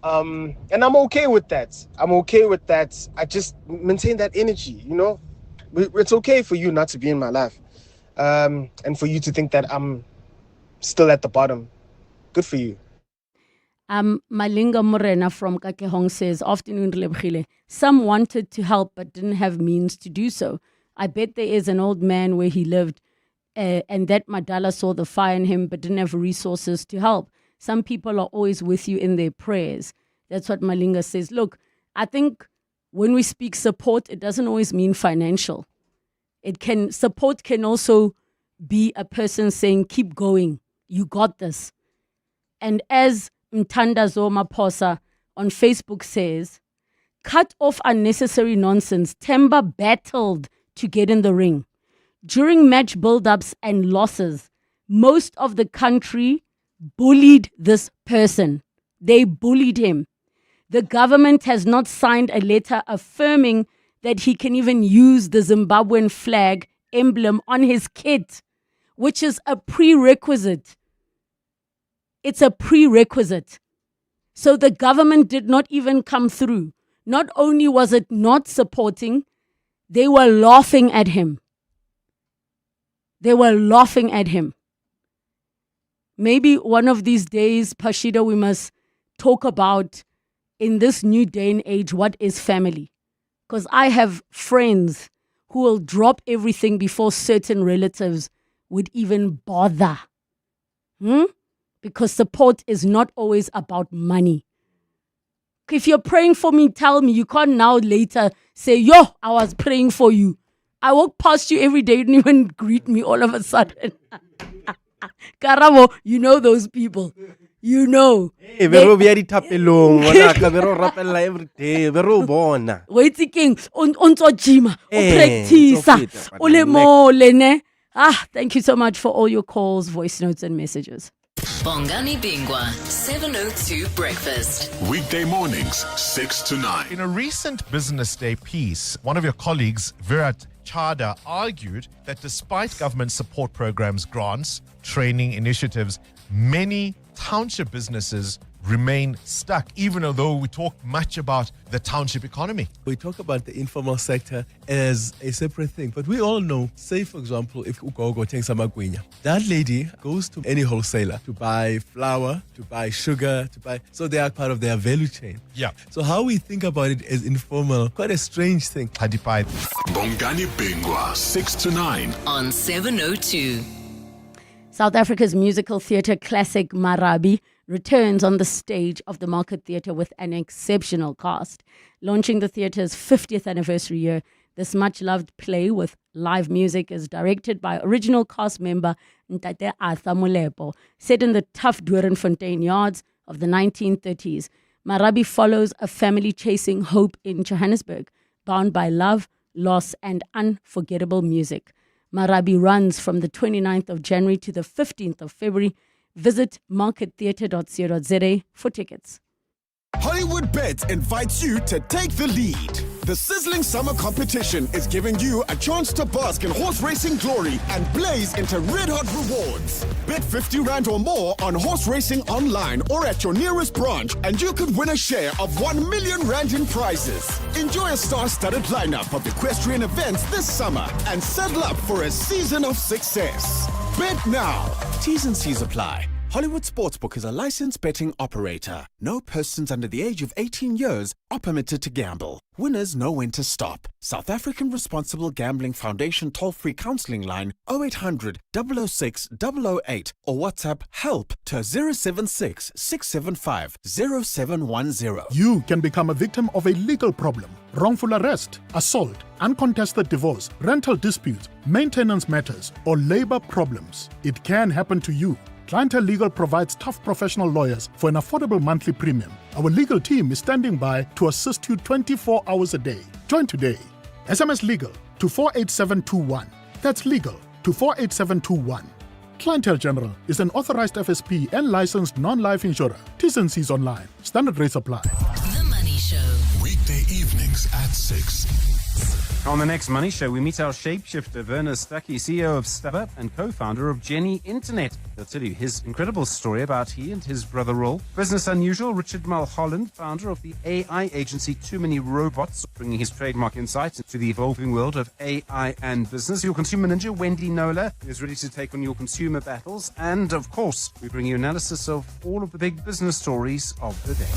And I'm okay with that. I just maintain that energy, It's okay for you not to be in my life. And for you to think that I'm still at the bottom. Good for you. Malinga Morena from Kakehong says, afternoon, Relebogile. Some wanted to help but didn't have means to do so. I bet there is an old man where he lived and that Madala saw the fire in him but didn't have resources to help. Some people are always with you in their prayers. That's what Malinga says. Look, I think when we speak support, it doesn't always mean financial. Support can also be a person saying, keep going, you got this. And as Mthandazo Maphosa on Facebook says, cut off unnecessary nonsense. Temba battled to get in the ring. During match build-ups and losses, most of the country bullied this person. They bullied him. The government has not signed a letter affirming that he can even use the Zimbabwean flag emblem on his kit, which is a prerequisite. It's a prerequisite. So the government did not even come through. Not only was it not supporting, they were laughing at him. They were laughing at him. Maybe one of these days, Pashida, we must talk about in this new day and age, what is family? Because I have friends who will drop everything before certain relatives would even bother. Because support is not always about money. If you're praying for me, tell me. You can't now later say, yo, I was praying for you. I walk past you every day, you didn't even greet me all of a sudden. Karabo, you know those people. You know. Vero vieri tapelong, wanaka vero rapella every day, vero bona. Waiting king, onto jima, practice, ole mo lene. Thank you so much for all your calls, voice notes, and messages. Bongani Bingwa, 702 Breakfast. Weekday mornings, 6 to 9. In a recent Business Day piece, one of your colleagues, Virat Chada, argued that despite government support programs, grants, training initiatives, many township businesses remain stuck, even though we talk much about the township economy. We talk about the informal sector as a separate thing, but we all know, say for example, if Ugogo takes Amagwinya, that lady goes to any wholesaler to buy flour, to buy sugar, so they are part of their value chain. Yeah. So how we think about it as informal, quite a strange thing. Bongani Bingwa, 6 to 9. On 702. South Africa's musical theatre classic Marabi returns on the stage of the Market Theatre with an exceptional cast. Launching the theatre's 50th anniversary year, this much-loved play with live music is directed by original cast member Ntate Arthur Molepo. Set in the tough Doornfontein yards of the 1930s, Marabi follows a family chasing hope in Johannesburg, bound by love, loss, and unforgettable music. Marabi runs from the 29th of January to the 15th of February. Visit markettheatre.co.za for tickets. Hollywood Bets invites you to take the lead. The sizzling summer competition is giving you a chance to bask in horse racing glory and blaze into red-hot rewards. Bet 50 Rand or more on horse racing online or at your nearest branch and you could win a share of 1 million Rand in prizes. Enjoy a star-studded lineup of equestrian events this summer and settle up for a season of success. Bet now. T's and C's apply. Hollywood Sportsbook is a licensed betting operator. No persons under the age of 18 years are permitted to gamble. Winners know when to stop. South African Responsible Gambling Foundation toll-free counseling line 0800 006 008 or WhatsApp help to 076 675 0710. You can become a victim of a legal problem, wrongful arrest, assault, uncontested divorce, rental disputes, maintenance matters, or labor problems. It can happen to you. Clientele Legal provides tough professional lawyers for an affordable monthly premium. Our legal team is standing by to assist you 24 hours a day. Join today. SMS Legal to 48721. That's legal to 48721. Clientele General is an authorized FSP and licensed non-life insurer. T's and C's online. Standard rates apply. The Money Show. Weekday evenings at 6. On the next Money Show, we meet our shapeshifter, Werner Stuckey, CEO of StubUp and co-founder of Jenny Internet. He'll tell you his incredible story about he and his brother Roll. Business Unusual, Richard Mulholland, founder of the AI agency Too Many Robots, bringing his trademark insights into the evolving world of AI and business. Your consumer ninja, Wendy Nola, is ready to take on your consumer battles. And, of course, we bring you analysis of all of the big business stories of the day.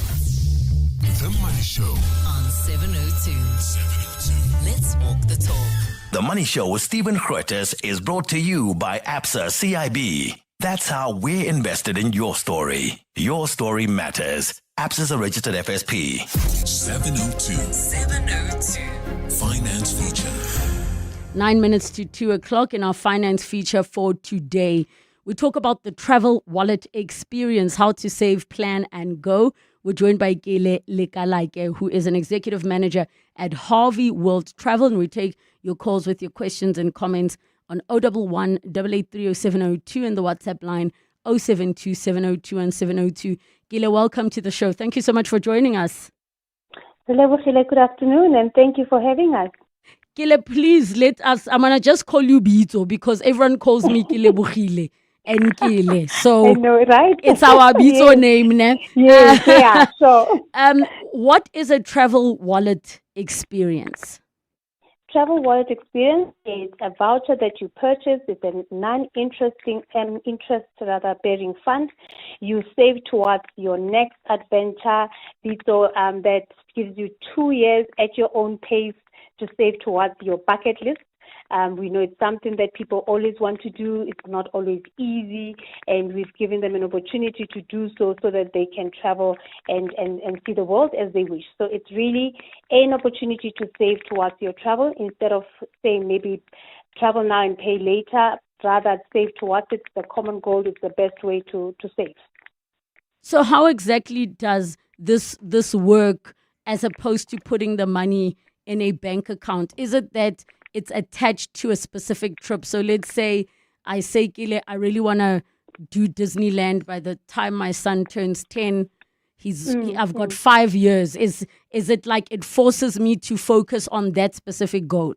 The Money Show on 702. Let's walk the talk. The Money Show with Stephen Grootes is brought to you by ABSA CIB. That's how we're invested in your story. Your story matters. ABSA is a registered FSP. 702. 702. Finance feature. 9 minutes to 2 o'clock in our finance feature for today. We talk about the travel wallet experience, how to save, plan, and go. We're joined by Gele Lekalaike, who is an executive manager at Harvey World Travel. And we take your calls with your questions and comments on 011 883 0702 and the WhatsApp line 072 702 and 702. Gele, welcome to the show. Thank you so much for joining us. Relebogile, good afternoon, and thank you for having us. Gele, please let us, I'm going to just call you Bito because everyone calls me Relebogile. And Kile. So I know, right? It's our Bito Yes. name, ne? Yes, yeah, sure. What is a travel wallet experience? Travel wallet experience is a voucher that you purchase. It's a interest-bearing fund. You save towards your next adventure. So that gives you 2 years at your own pace to save towards your bucket list. We know it's something that people always want to do. It's not always easy, and we've given them an opportunity to do so that they can travel and see the world as they wish. So it's really an opportunity to save towards your travel instead of saying maybe travel now and pay later. Rather, save towards it. The common goal is the best way to save. So how exactly does this work as opposed to putting the money in a bank account? Is it that it's attached to a specific trip? So let's say I say, Kile, I really want to do Disneyland by the time my son turns 10. I've got 5 years. Is it like it forces me to focus on that specific goal?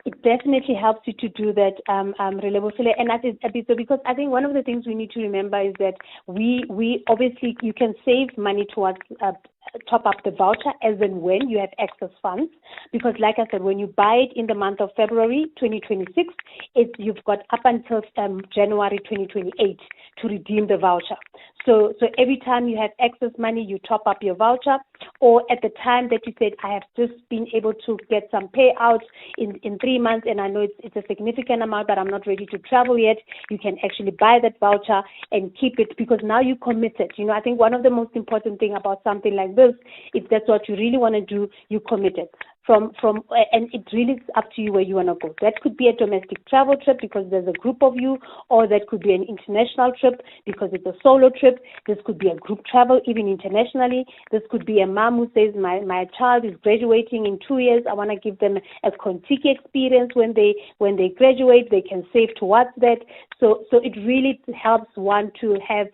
It definitely helps you to do that, Relebogile, and that is a bit so because I think one of the things we need to remember is that we obviously you can save money towards top up the voucher as and when you have excess funds, because like I said, when you buy it in the month of February 2026, you've got up until January 2028 to redeem the voucher. So every time you have excess money, you top up your voucher, or at the time that you said, I have just been able to get some payouts in 3 months, and I know it's a significant amount, but I'm not ready to travel yet, you can actually buy that voucher and keep it, because now you committed. You know, I think one of the most important thing about something like this, if that's what you really want to do, you committed. And it really is up to you where you want to go. That could be a domestic travel trip because there's a group of you, or that could be an international trip because it's a solo trip. This could be a group travel, even internationally. This could be a mom who says, my child is graduating in 2 years. I want to give them a Contiki experience when they graduate. They can save towards that. So it really helps one to have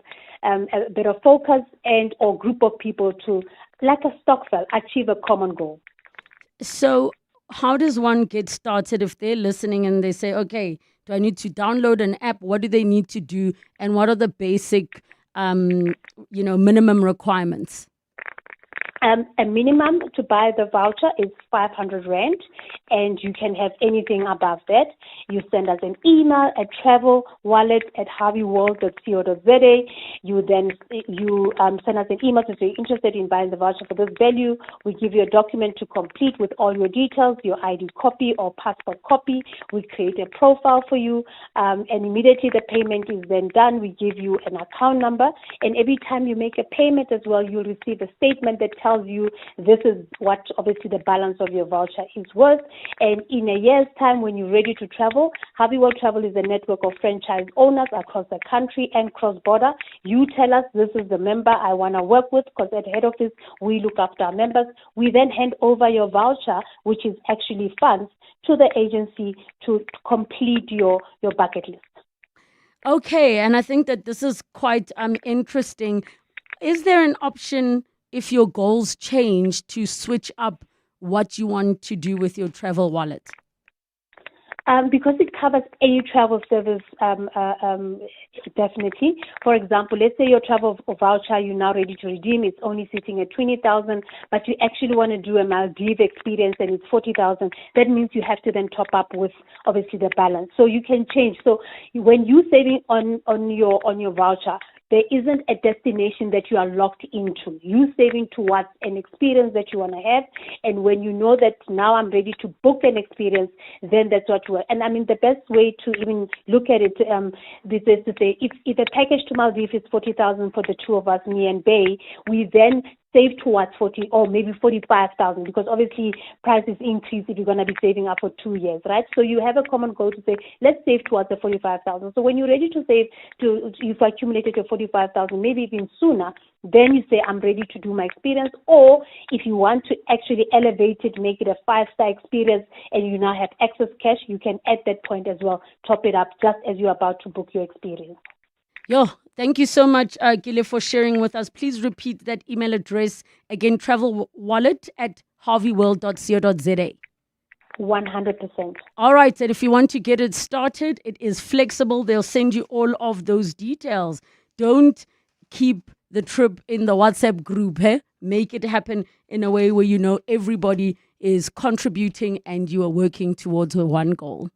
a better focus and or group of people to, like a stokvel, achieve a common goal. So how does one get started if they're listening and they say, okay, do I need to download an app? What do they need to do? And what are the basic, minimum requirements? A minimum to buy the voucher is 500 Rand, and you can have anything above that. You send us an email at travelwallet@harveyworld.co.za. You send us an email to say you're interested in buying the voucher for this value. We give you a document to complete with all your details, your ID copy or passport copy. We create a profile for you, and immediately the payment is then done. We give you an account number, and every time you make a payment as well, you'll receive a statement that tells you this is what obviously the balance of your voucher is worth. And in a year's time, when you're ready to travel, Harvey World Travel is a network of franchise owners across the country and cross-border. You tell us this is the member I want to work with, because at head office we look after our members. We then hand over your voucher, which is actually funds, to the agency to complete your bucket list. Okay, and I think that this is quite interesting. Is there an option, if your goals change, to switch up what you want to do with your travel wallet? Because it covers any travel service, definitely. For example, let's say your travel voucher you're now ready to redeem, it's only sitting at 20,000, but you actually want to do a Maldives experience and it's 40,000. That means you have to then top up with obviously the balance. So you can change. So when you're saving on your voucher, there isn't a destination that you are locked into. You're saving towards an experience that you want to have. And when you know that now I'm ready to book an experience, then that's what you are. And I mean, the best way to even look at it, this is to say, if a package to Maldives is 40,000 for the two of us, me and Bay, we then save towards 40 or maybe 45,000, because obviously prices increase if you're going to be saving up for 2 years, right? So you have a common goal to say, let's save towards the 45,000. So when you're ready to save, you've accumulated your 45,000, maybe even sooner, then you say, I'm ready to do my experience. Or if you want to actually elevate it, make it a 5-star experience, and you now have excess cash, you can at that point as well top it up just as you're about to book your experience. Yo, thank you so much, Gile, for sharing with us. Please repeat that email address again, travelwallet@harveyworld.co.za. 100%. All right, and if you want to get it started, it is flexible. They'll send you all of those details. Don't keep the trip in the WhatsApp group. Make it happen in a way where you know everybody is contributing and you are working towards one goal.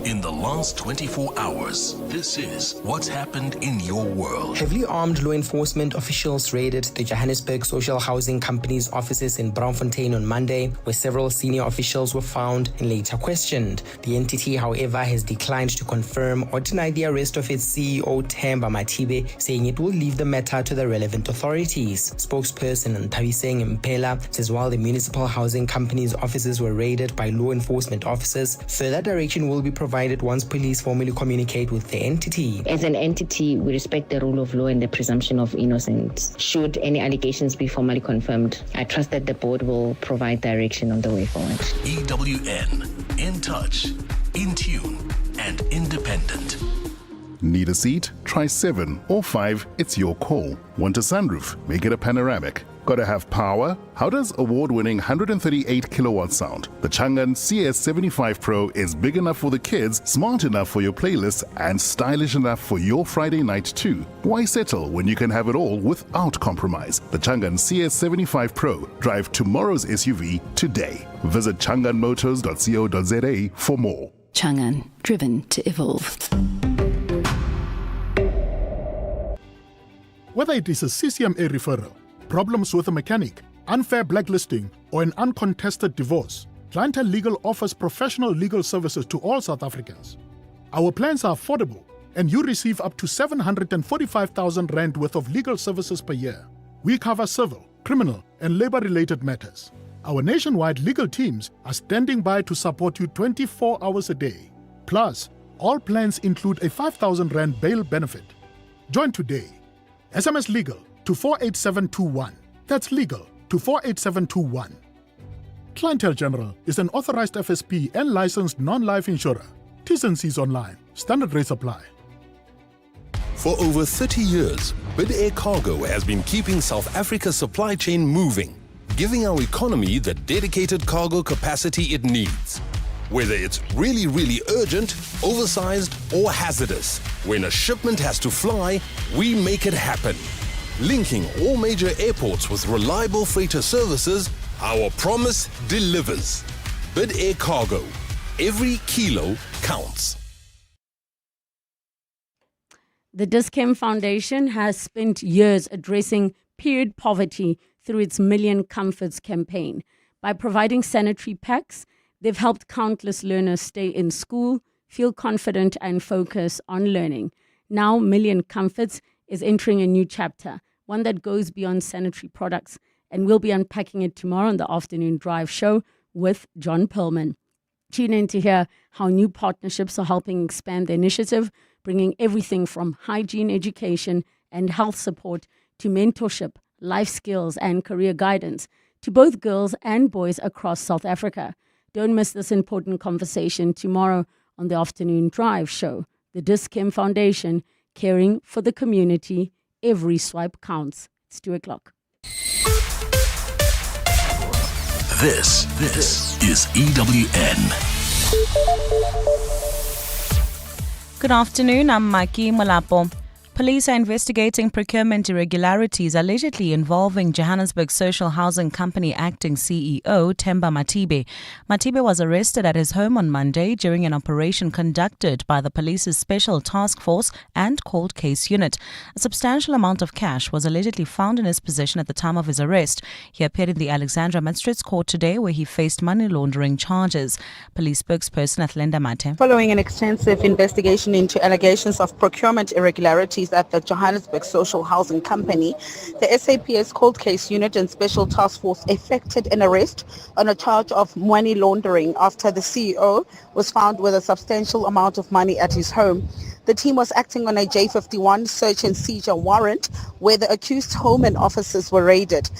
In the last 24 hours, this is what's happened in your world. Heavily armed law enforcement officials raided the Johannesburg Social Housing Company's offices in Braamfontein on Monday, where several senior officials were found and later questioned. The entity, however, has declined to confirm or deny the arrest of its CEO, Themba Matibe, saying it will leave the matter to the relevant authorities. Spokesperson Ntabiseng Mpela says while the municipal housing company's offices were raided by law enforcement officers, further direction will be provided once police formally communicate with the entity. As an entity, we respect the rule of law and the presumption of innocence. Should any allegations be formally confirmed, I trust that the board will provide direction on the way forward. EWN, in touch, in tune, and independent. Need a seat? Try 7 or 5, it's your call. Want a sunroof? Make it a panoramic. Gotta have power? How does award-winning 138 kilowatt sound? The Changan CS75 Pro is big enough for the kids, smart enough for your playlist, and stylish enough for your Friday night too. Why settle when you can have it all without compromise? The Changan CS75 Pro. Drive tomorrow's SUV today. Visit changanmotors.co.za for more. Changan, driven to evolve. Whether it is a CCMA referral, problems with a mechanic, unfair blacklisting, or an uncontested divorce, Clientele Legal offers professional legal services to all South Africans. Our plans are affordable, and you receive up to 745,000 Rand worth of legal services per year. We cover civil, criminal, and labor-related matters. Our nationwide legal teams are standing by to support you 24 hours a day. Plus, all plans include a 5,000 Rand bail benefit. Join today. SMS Legal to 48721. That's legal to 48721. Clientele General is an authorized FSP and licensed non-life insurer. T's and C's online. Standard rates apply. For over 30 years, Bid Air Cargo has been keeping South Africa's supply chain moving, giving our economy the dedicated cargo capacity it needs. Whether it's really, really urgent, oversized, or hazardous, when a shipment has to fly, we make it happen. Linking all major airports with reliable freighter services, our promise delivers. Bid Air Cargo. Every kilo counts. The Dis-Chem Foundation has spent years addressing period poverty through its Million Comforts campaign. By providing sanitary packs, they've helped countless learners stay in school, feel confident and focus on learning. Now, Million Comforts is entering a new chapter, one that goes beyond sanitary products, and we'll be unpacking it tomorrow on the Afternoon Drive show with John Perlman. Tune in to hear how new partnerships are helping expand the initiative, bringing everything from hygiene education and health support to mentorship, life skills and career guidance to both girls and boys across South Africa. Don't miss this important conversation tomorrow on the Afternoon Drive show. The Dis-Chem Foundation, caring for the community. Every swipe counts. It's 2:00. This is EWN. Good afternoon, I'm Maki Malapo. Police are investigating procurement irregularities allegedly involving Johannesburg Social Housing Company acting CEO Themba Matibe. Matibe was arrested at his home on Monday during an operation conducted by the police's Special Task Force and Cold Case Unit. A substantial amount of cash was allegedly found in his possession at the time of his arrest. He appeared in the Alexandra Magistrates Court today where he faced money laundering charges. Police spokesperson Athlenda Mate. Following an extensive investigation into allegations of procurement irregularities at the Johannesburg Social Housing Company, the SAPS Cold Case Unit and Special Task Force effected an arrest on a charge of money laundering after the CEO was found with a substantial amount of money at his home. The team was acting on a J51 search and seizure warrant where the accused's home and offices were raided.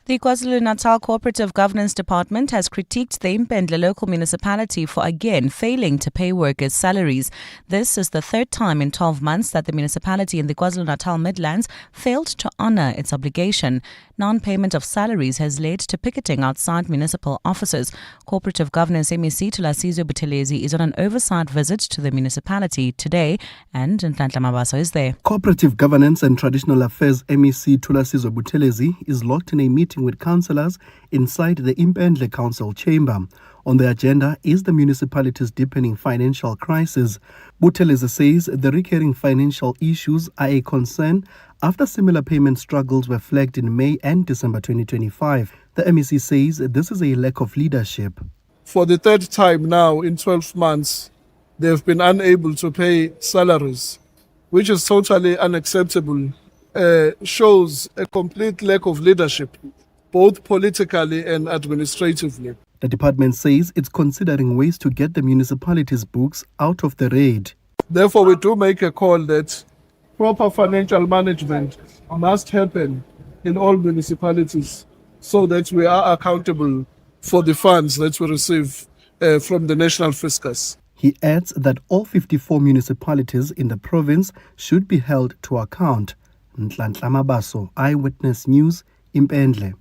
The KwaZulu-Natal Cooperative Governance Department has critiqued the Impendle local municipality for again failing to pay workers' salaries. This is the third time in 12 months that the municipality in the KwaZulu-Natal Midlands failed to honour its obligation. Non-payment of salaries has led to picketing outside municipal offices. Cooperative Governance MEC Thulasizwe Buthelezi is on an oversight visit to the municipality today, and Nhlanhla Mabaso is there. Cooperative Governance and Traditional Affairs MEC Thulasizwe Buthelezi is locked in a meeting with councillors inside the Impendle Council chamber. On the agenda is the municipality's deepening financial crisis. Buthelezi says the recurring financial issues are a concern after similar payment struggles were flagged in May and December 2025. The MEC says this is a lack of leadership. For the third time now in 12 months, they've been unable to pay salaries, which is totally unacceptable. Shows a complete lack of leadership, both politically and administratively. The department says it's considering ways to get the municipality's books out of the raid. Therefore, we do make a call that proper financial management must happen in all municipalities so that we are accountable for the funds that we receive from the national fiscus. He adds that all 54 municipalities in the province should be held to account. Nhlanhla Mabaso, Eyewitness News, Impendle.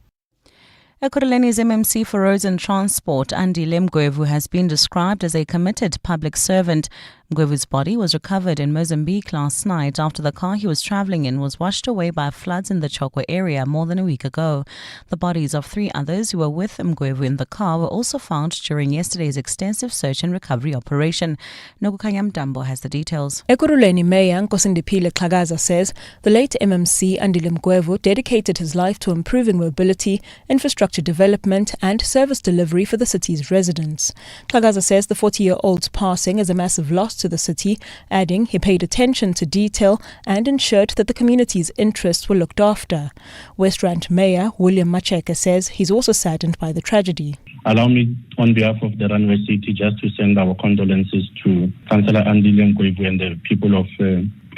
Ekurhuleni's MMC for Roads and Transport, Andile Mgwevu, has been described as a committed public servant. Mgwevu's body was recovered in Mozambique last night after the car he was travelling in was washed away by floods in the Chokwe area more than a week ago. The bodies of 3 others who were with Mgwevu in the car were also found during yesterday's extensive search and recovery operation. Nogukanya Mdambo has the details. Ekurhuleni Mayor Nkosindiphile Xhakaza says the late MMC Andile Mgwevu dedicated his life to improving mobility, infrastructure development and service delivery for the city's residents. Xhakaza says the 40-year-old's passing is a massive loss to the city, adding he paid attention to detail and ensured that the community's interests were looked after. West Rand Mayor William Macheke says he's also saddened by the tragedy. Allow me, on behalf of the Runway City, just to send our condolences to Councillor Andile Mgwevu and the people of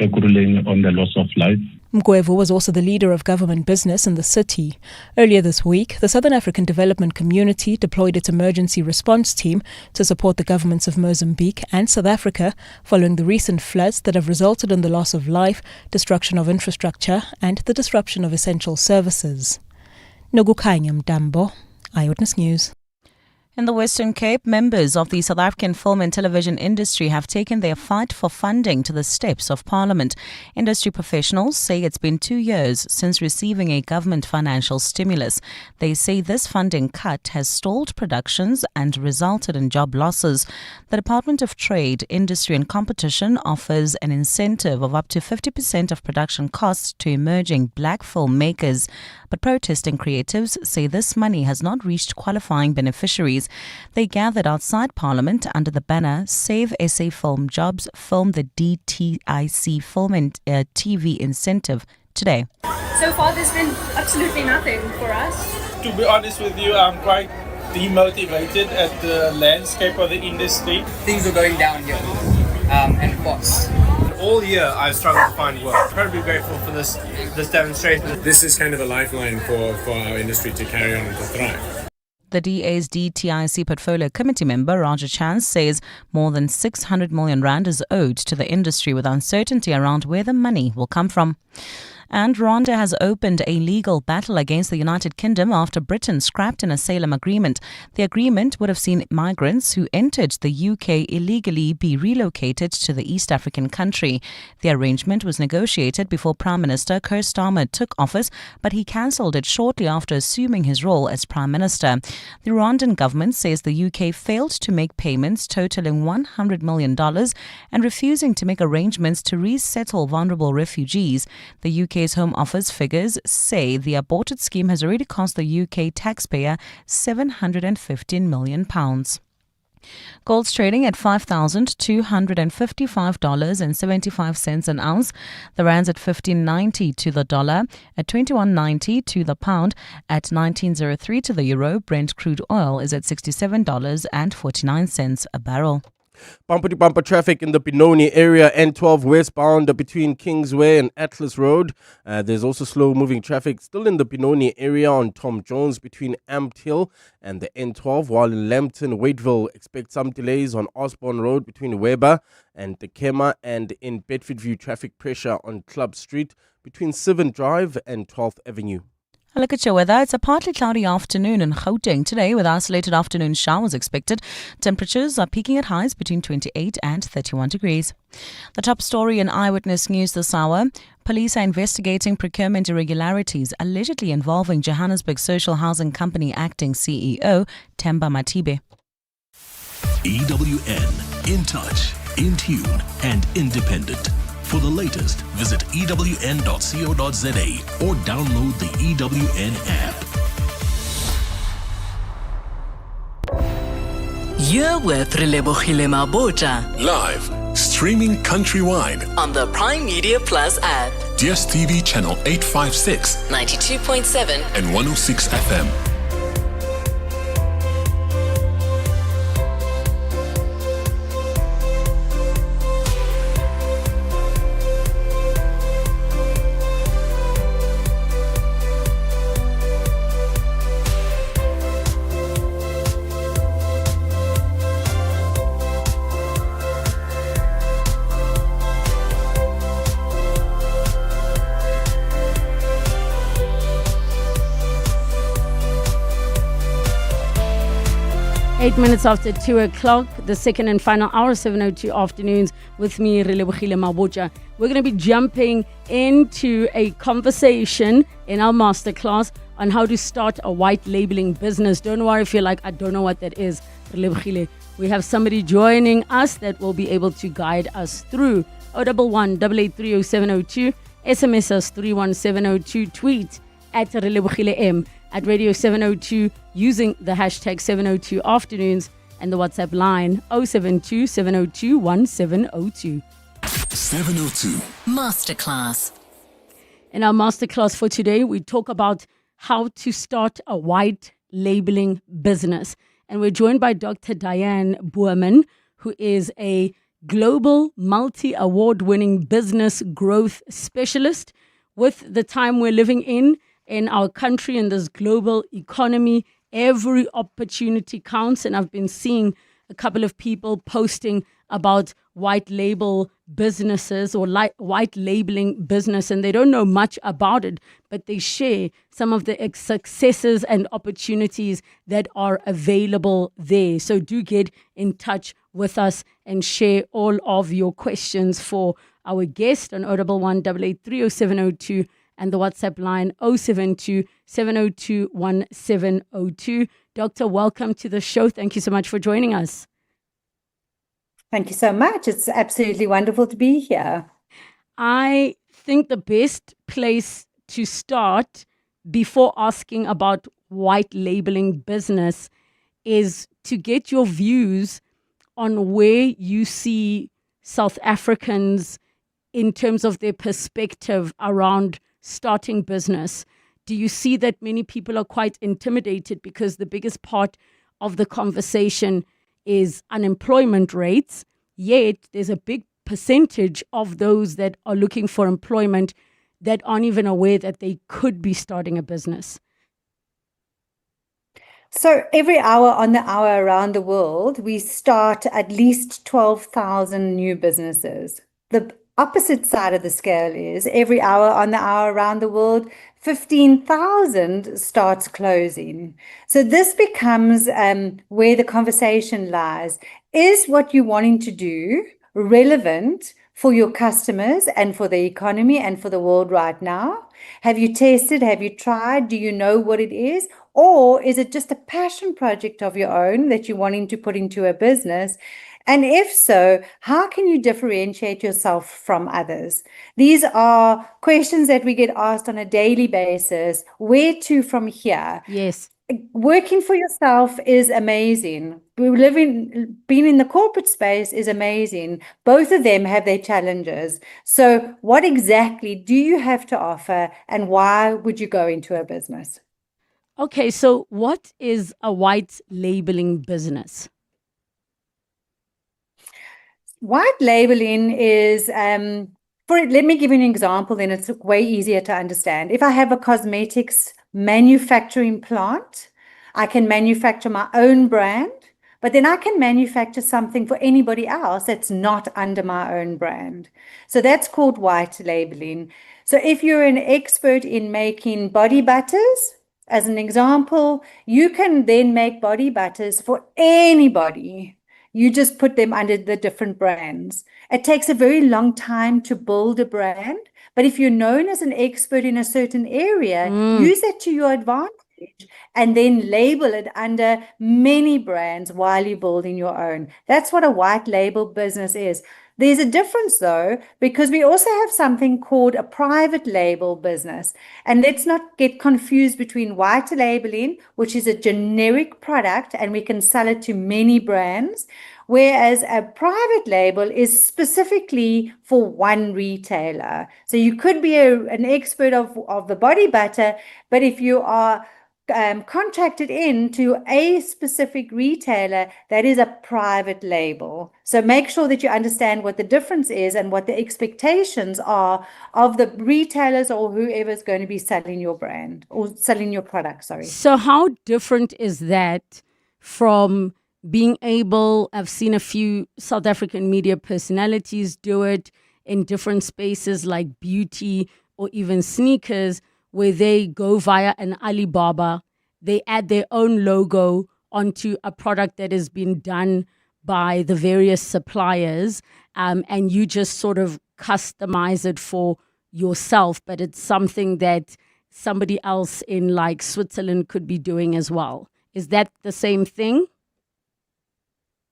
Ekurhuleni on the loss of life. Mgwevu was also the leader of government business in the city. Earlier this week, the Southern African Development Community deployed its emergency response team to support the governments of Mozambique and South Africa following the recent floods that have resulted in the loss of life, destruction of infrastructure and the disruption of essential services. Nogukanya Mdambo, Eyewitness News. In the Western Cape, members of the South African film and television industry have taken their fight for funding to the steps of Parliament. Industry professionals say it's been 2 years since receiving a government financial stimulus. They say this funding cut has stalled productions and resulted in job losses. The Department of Trade, Industry and Competition offers an incentive of up to 50% of production costs to emerging black filmmakers. But protesting creatives say this money has not reached qualifying beneficiaries. They gathered outside Parliament under the banner Save SA Film Jobs, Film the DTIC Film and TV Incentive today. So far there's been absolutely nothing for us. To be honest with you, I'm quite demotivated at the landscape of the industry. Things are going downhill and fast. All year I've struggled to find work. Incredibly grateful for this demonstration. This is kind of a lifeline for our industry to carry on and to thrive. The DA's DTIC Portfolio Committee member, Roger Chance, says more than 600 million rand is owed to the industry with uncertainty around where the money will come from. And Rwanda has opened a legal battle against the United Kingdom after Britain scrapped an asylum agreement. The agreement would have seen migrants who entered the UK illegally be relocated to the East African country. The arrangement was negotiated before Prime Minister Keir Starmer took office, but he cancelled it shortly after assuming his role as Prime Minister. The Rwandan government says the UK failed to make payments totaling $100 million and refusing to make arrangements to resettle vulnerable refugees. The UK's Home Office figures say the aborted scheme has already cost the UK taxpayer £715 million. Gold's trading at $5,255.75 an ounce. The rand's at 15.90 to the dollar, at 21.90 to the pound, at 19.03 to the euro. Brent crude oil is at $67.49 a barrel. Bumper-to-bumper traffic in the Benoni area, N12 westbound between Kingsway and Atlas Road. There's also slow-moving traffic still in the Benoni area on Tom Jones between Amped Hill and the N12, while in Lambton, Waiteville, expect some delays on Osborne Road between Weber and Tekema, and in Bedfordview, traffic pressure on Club Street between Sivan Drive and 12th Avenue. A look at your weather. It's a partly cloudy afternoon in Gauteng today with isolated afternoon showers expected. Temperatures are peaking at highs between 28 and 31 degrees. The top story in Eyewitness News this hour. Police are investigating procurement irregularities allegedly involving Johannesburg Social Housing Company acting CEO Themba Matibe. EWN, in touch, in tune and independent. For the latest, visit ewn.co.za or download the EWN app. You're with Relebogile Mabotja Live, streaming countrywide on the Prime Media Plus app. DSTV channel 856, 92.7 and 106 FM. Minutes after 2 o'clock, the second and final hour, 7:02 afternoons, with me, Relebogile Mabotja. We're going to be jumping into a conversation in our masterclass on how to start a white labeling business. Don't worry if you're like, I don't know what that is, Relebogile. We have somebody joining us that will be able to guide us through. 011-883-0702, SMS us 31702, tweet at Relebogile M, at Radio 702 using the hashtag 702 afternoons, and the WhatsApp line 072 702 1702. 702 Masterclass. In our masterclass for today, we talk about how to start a white labeling business. And we're joined by Dr. Diane Boerman, who is a global multi-award-winning business growth specialist. With the time we're living in our country, in this global economy, every opportunity counts. And I've been seeing a couple of people posting about white label businesses or white labeling business, and they don't know much about it, but they share some of the successes and opportunities that are available there. So do get in touch with us and share all of your questions for our guest on 011 8830702 and the WhatsApp line 072 702 1702. Doctor, welcome to the show. Thank you so much for joining us. Thank you so much. It's absolutely wonderful to be here. I think the best place to start before asking about white labeling business is to get your views on where you see South Africans in terms of their perspective around starting business. Do you see that many people are quite intimidated because the biggest part of the conversation is unemployment rates, yet there's a big percentage of those that are looking for employment that aren't even aware that they could be starting a business? So every hour on the hour around the world, we start at least 12,000 new businesses. The opposite side of the scale is every hour on the hour around the world, 15,000 starts closing. So this becomes where the conversation lies. Is what you're wanting to do relevant for your customers and for the economy and for the world right now? Have you tested? Have you tried? Do you know what it is? Or is it just a passion project of your own that you're wanting to put into a business? And if so, how can you differentiate yourself from others? These are questions that we get asked on a daily basis. Where to from here? Yes. Working for yourself is amazing. Being in the corporate space is amazing. Both of them have their challenges. So what exactly do you have to offer, and why would you go into a business? Okay, so what is a white labeling business? White labeling is, let me give you an example, then it's way easier to understand. If I have a cosmetics manufacturing plant, I can manufacture my own brand, but then I can manufacture something for anybody else that's not under my own brand. So that's called white labeling. So if you're an expert in making body butters, as an example, you can then make body butters for anybody. You just put them under the different brands. It takes a very long time to build a brand, but if you're known as an expert in a certain area, use that to your advantage and then label it under many brands while you're building your own. That's what a white label business is. There's a difference though, because we also have something called a private label business. And let's not get confused between white labeling, which is a generic product and we can sell it to many brands, whereas a private label is specifically for one retailer. So you could be an expert of the body butter, but if you are contracted in to a specific retailer, that is a private label. So make sure that you understand what the difference is and what the expectations are of the retailers or whoever's going to be selling your brand or selling your product, sorry. So how different is that from being able, I've seen a few South African media personalities do it in different spaces like beauty or even sneakers, where they go via an Alibaba, they add their own logo onto a product that has been done by the various suppliers, and you just sort of customize it for yourself, but it's something that somebody else in like Switzerland could be doing as well. Is that the same thing?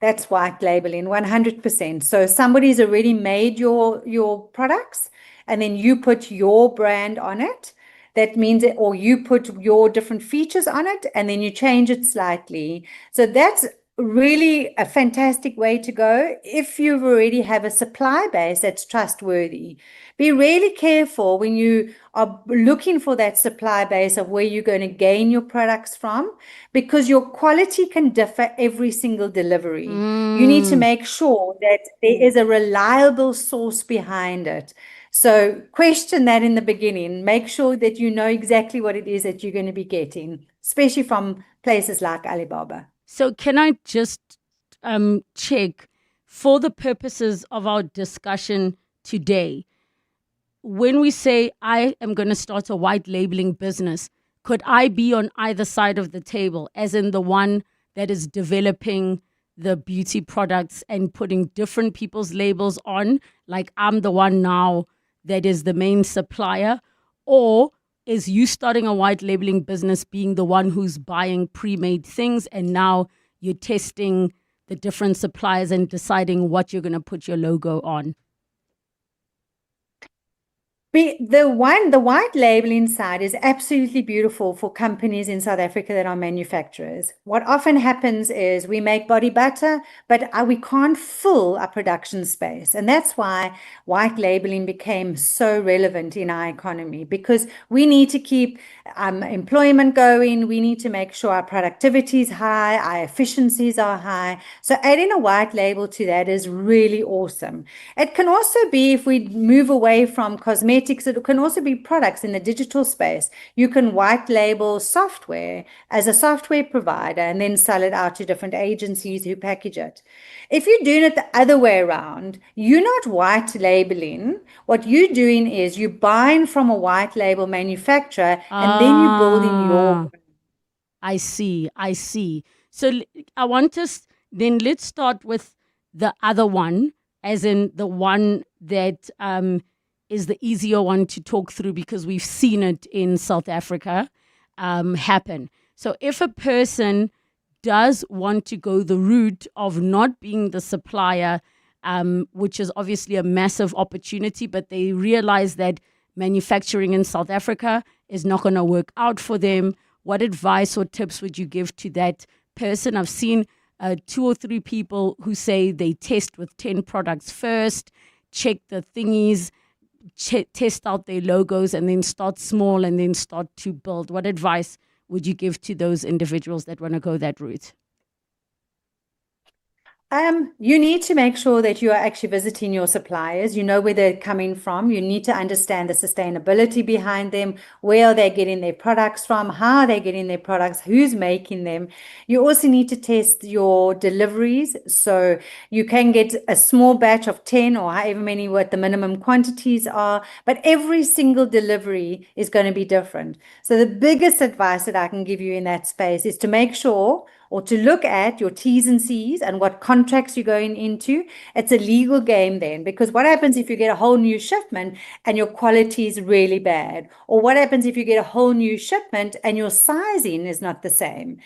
That's white labeling, 100%. So somebody's already made your products and then you put your brand on it. That means it, or you put your different features on it and then you change it slightly. So that's really a fantastic way to go if you already have a supply base that's trustworthy. Be really careful when you are looking for that supply base of where you're going to gain your products from, because your quality can differ every single delivery. You need to make sure that there is a reliable source behind it. So question that in the beginning. Make sure that you know exactly what it is that you're going to be getting, especially from places like Alibaba. So can I just check for the purposes of our discussion today. When we say I am going to start a white labeling business, could I be on either side of the table, as in the one that is developing the beauty products and putting different people's labels on, like I'm the one now that is the main supplier? Or is you starting a white labeling business being the one who's buying pre-made things and now you're testing the different suppliers and deciding what you're going to put your logo on? The white labeling side is absolutely beautiful for companies in South Africa that are manufacturers. What often happens is we make body butter, but we can't fill our production space. And that's why white labeling became so relevant in our economy, because we need to keep employment going. We need to make sure our productivity is high, our efficiencies are high. So adding a white label to that is really awesome. It can also be, if we move away from cosmetics, it can also be products in the digital space. You can white label software as a software provider and then sell it out to different agencies who package it. If you're doing it the other way around, you're not white labeling. What you're doing is you're buying from a white label manufacturer and then you're building your. I see. So I want us, then let's start with the other one, as in the one that is the easier one to talk through, because we've seen it in South Africa happen. So if a person does want to go the route of not being the supplier, which is obviously a massive opportunity, but they realize that manufacturing in South Africa is not going to work out for them, what advice or tips would you give to that person? I've seen 2 or 3 people who say they test with 10 products first, check the thingies, test out their logos, and then start small and then start to build. What advice would you give to those individuals that want to go that route? You need to make sure that you are actually visiting your suppliers. You know where they're coming from. You need to understand the sustainability behind them. Where are they getting their products from? How are they getting their products? Who's making them? You also need to test your deliveries. So you can get a small batch of 10 or however many, what the minimum quantities are, but every single delivery is going to be different. So the biggest advice that I can give you in that space is to make sure, or to look at your T's and C's and what contracts you're going into. It's a legal game then, because what happens if you get a whole new shipment and your quality is really bad? Or what happens if you get a whole new shipment and your sizing is not the same?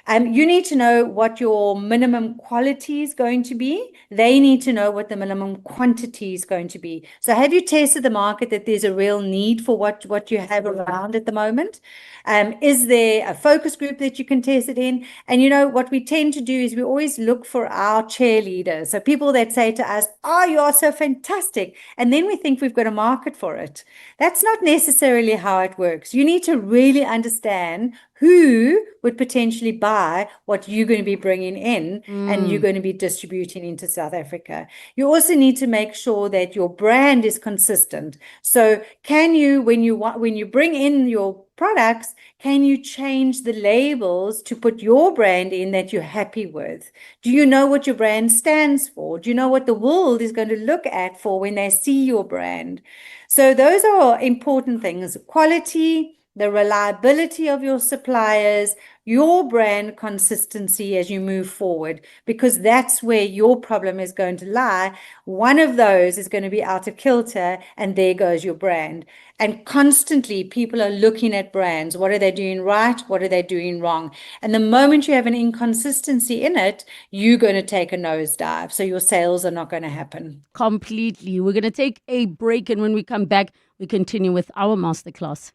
You need to know what your minimum quality is going to be. They need to know what the minimum quantity is going to be. So have you tested the market that there's a real need for what you have around at the moment? Is there a focus group that you can test it in? And what we tend to do is we always look for our cheerleaders. So people that say to us, "Oh, you are so fantastic." And then we think we've got a market for it. That's not necessarily how it works. You need to really understand who would potentially buy what you're going to be bringing in and you're going to be distributing into South Africa. You also need to make sure that your brand is consistent. So can you, when you bring in your products, can you change the labels to put your brand in that you're happy with? Do you know what your brand stands for? Do you know what the world is going to look at for when they see your brand? So those are important things. Quality, the reliability of your suppliers, your brand consistency as you move forward, because that's where your problem is going to lie. One of those is going to be out of kilter, and there goes your brand. And constantly people are looking at brands. What are they doing right? What are they doing wrong? And the moment you have an inconsistency in it, you're going to take a nosedive. So your sales are not going to happen. Completely. We're going to take a break, and when we come back, we continue with our masterclass.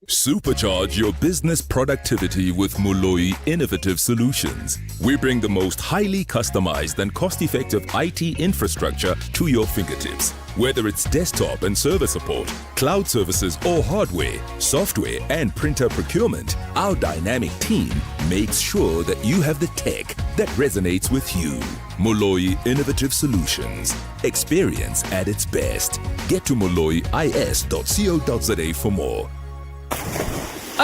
Supercharge your business productivity with Moloi Innovative Solutions. We bring the most highly customized and cost-effective IT infrastructure to your fingertips. Whether it's desktop and server support, cloud services or hardware, software and printer procurement, our dynamic team makes sure that you have the tech that resonates with you. Moloi Innovative Solutions. Experience at its best. Get to molois.co.za for more.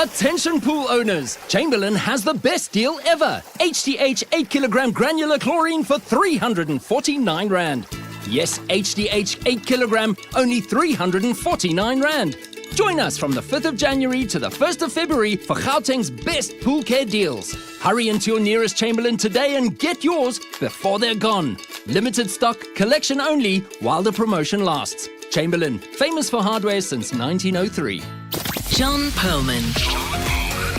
Attention pool owners, Chamberlain has the best deal ever. HDH 8 kilogram granular chlorine for 349 Rand. Yes, HDH 8 kilogram, only 349 Rand. Join us from the 5th of January to the 1st of February for Gauteng's best pool care deals. Hurry into your nearest Chamberlain today and get yours before they're gone. Limited stock, collection only, while the promotion lasts. Chamberlain, famous for hardware since 1903. John Perlman.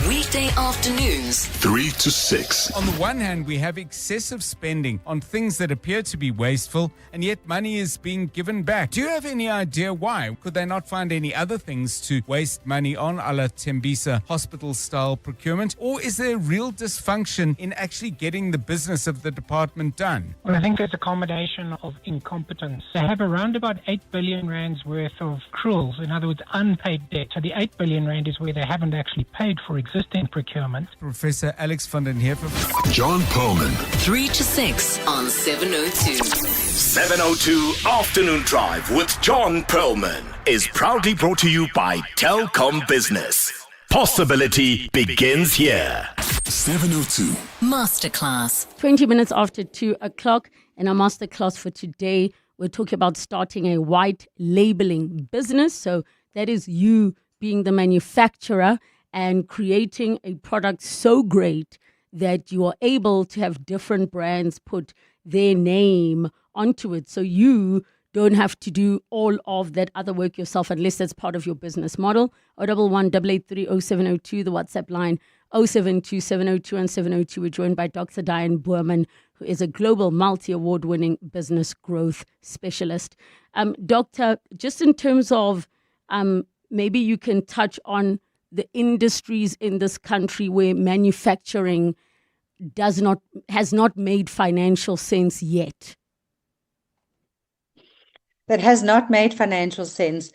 Weekday afternoons, 3 to 6. On the one hand, we have excessive spending on things that appear to be wasteful, and yet money is being given back. Do you have any idea why? Could they not find any other things to waste money on, a la Tembisa hospital-style procurement? Or is there real dysfunction in actually getting the business of the department done? Well, I think there's a combination of incompetence. They have around about 8 billion rands worth of accruals, in other words, unpaid debt. So the 8 billion rand is where they haven't actually paid for existing procurement. Professor Alex van den Heever. John Perlman. 3 to 6 on 702. 702 Afternoon Drive with John Perlman is proudly brought to you by Telkom Business. Possibility begins here. 702. Masterclass. 20 minutes after 2 o'clock, in our masterclass for today, we're talking about starting a white labeling business. So that is you being the manufacturer and creating a product so great that you are able to have different brands put their name onto it. So you don't have to do all of that other work yourself unless that's part of your business model. 011 883 0702, the WhatsApp line 072 702 and 702. We're joined by Dr. Diane Boerman, who is a global multi-award-winning business growth specialist. Doctor, just in terms of maybe you can touch on the industries in this country where manufacturing has not made financial sense yet. That has not made financial sense.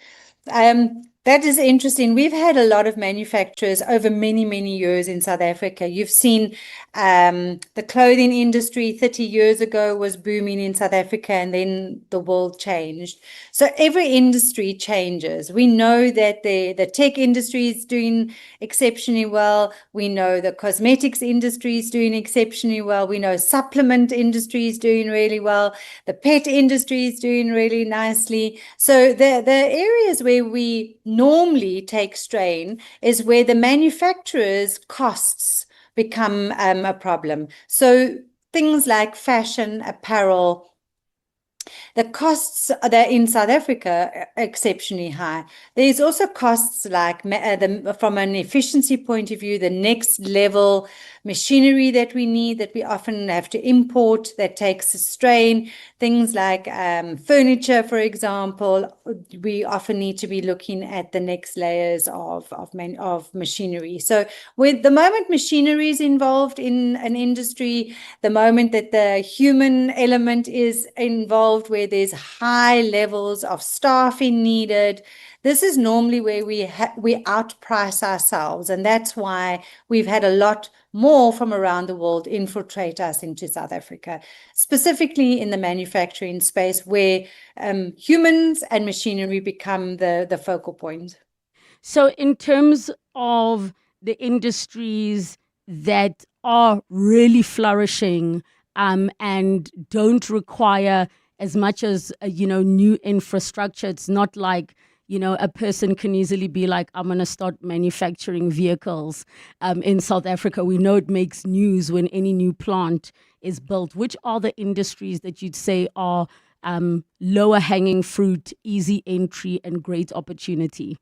That is interesting. We've had a lot of manufacturers over many, many years in South Africa. You've seen the clothing industry 30 years ago was booming in South Africa, and then the world changed. So every industry changes. We know that the tech industry is doing exceptionally well. We know the cosmetics industry is doing exceptionally well. We know supplement industry is doing really well. The pet industry is doing really nicely. So the areas where we normally take strain is where the manufacturer's costs become a problem. So things like fashion, apparel, the costs that in South Africa are exceptionally high. There's also costs like from an efficiency point of view, the next level machinery that we need, that we often have to import, that takes a strain. Things like furniture, for example, we often need to be looking at the next layers of machinery. So with the moment machinery is involved in an industry, the moment that the human element is involved, where there's high levels of staffing needed, this is normally where we outprice ourselves. And that's why we've had a lot more from around the world infiltrate us into South Africa, specifically in the manufacturing space where humans and machinery become the focal point. So in terms of the industries that are really flourishing and don't require as much as, new infrastructure, it's not like, a person can easily be like, I'm going to start manufacturing vehicles in South Africa. We know it makes news when any new plant is built. Which are the industries that you'd say are lower hanging fruit, easy entry, and great opportunity?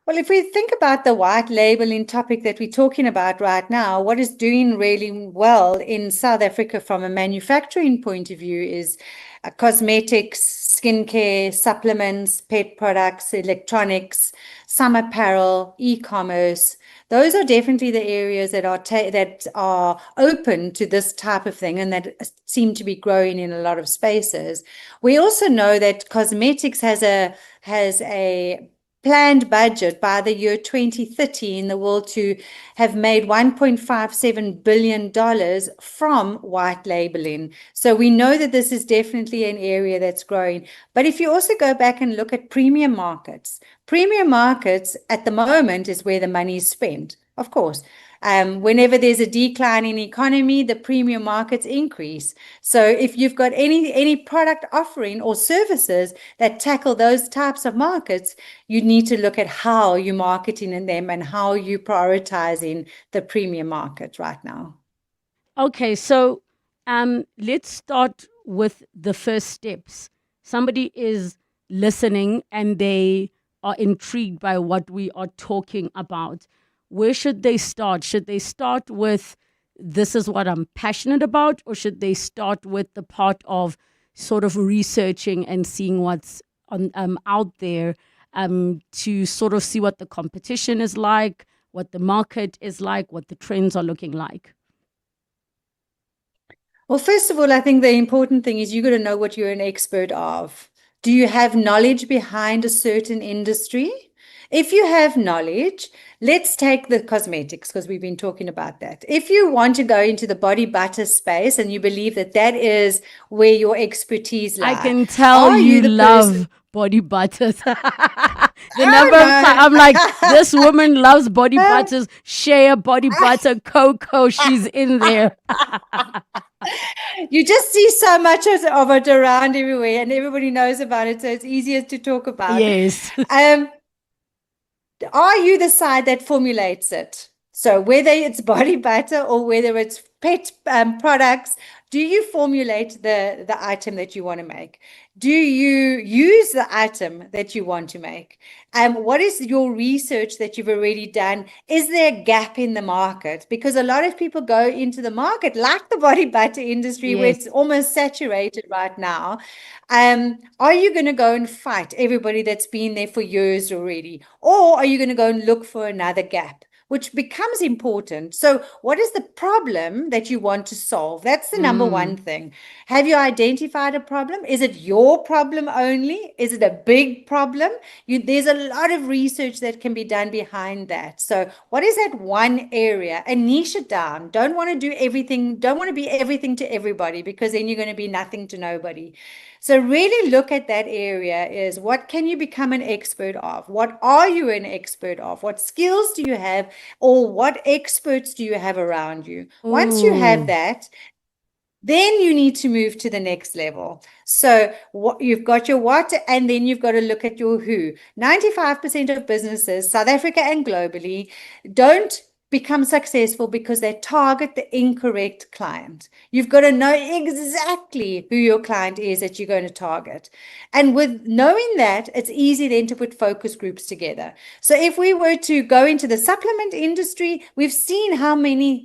Well, if we think about the white labeling topic that we're talking about right now, what is doing really well in South Africa from a manufacturing point of view is cosmetics, skincare, supplements, pet products, electronics, some apparel, e-commerce. Those are definitely the areas that are open to this type of thing and that seem to be growing in a lot of spaces. We also know that cosmetics has a planned budget by the year 2030 in the world to have made $1.57 billion from white labeling. So we know that this is definitely an area that's growing. But if you also go back and look at premium markets at the moment is where the money is spent, of course. Whenever there's a decline in economy, the premium markets increase. So if you've got any product offering or services that tackle those types of markets, you need to look at how you're marketing in them and how you're prioritizing the premium market right now. Okay, so let's start with the first steps. Somebody is listening and they are intrigued by what we are talking about. Where should they start? Should they start with, this is what I'm passionate about, or should they start with the part of sort of researching and seeing what's out there to sort of see what the competition is like, what the market is like, what the trends are looking like? Well, first of all, I think the important thing is you got to know what you're an expert of. Do you have knowledge behind a certain industry? If you have knowledge, let's take the cosmetics because we've been talking about that. If you want to go into the body butter space and you believe that that is where your expertise lies, I can tell you love body butters. The number of times I'm like, this woman loves body butters. Shea body butter, cocoa, she's in there. You just see so much of it around everywhere and everybody knows about it, so it's easier to talk about. Yes. Are you the side that formulates it? So whether it's body butter or whether it's pet products, do you formulate the item that you want to make? Do you use the item that you want to make? What is your research that you've already done? Is there a gap in the market? Because a lot of people go into the market, like the body butter industry, where it's almost saturated right now. Are you going to go and fight everybody that's been there for years already? Or are you going to go and look for another gap? Which becomes important. So what is the problem that you want to solve? That's the number one thing. Have you identified a problem? Is it your problem only? Is it a big problem? There's a lot of research that can be done behind that. So what is that one area? And niche it down. Don't want to do everything. Don't want to be everything to everybody, because then you're going to be nothing to nobody. So really look at that area is, what can you become an expert of? What are you an expert of? What skills do you have, or what experts do you have around you? Once you have that, then you need to move to the next level. So you've got your what, and then you've got to look at your who. 95% of businesses, South Africa and globally, don't become successful because they target the incorrect client. You've got to know exactly who your client is that you're going to target. And with knowing that, it's easy then to put focus groups together. So if we were to go into the supplement industry, we've seen how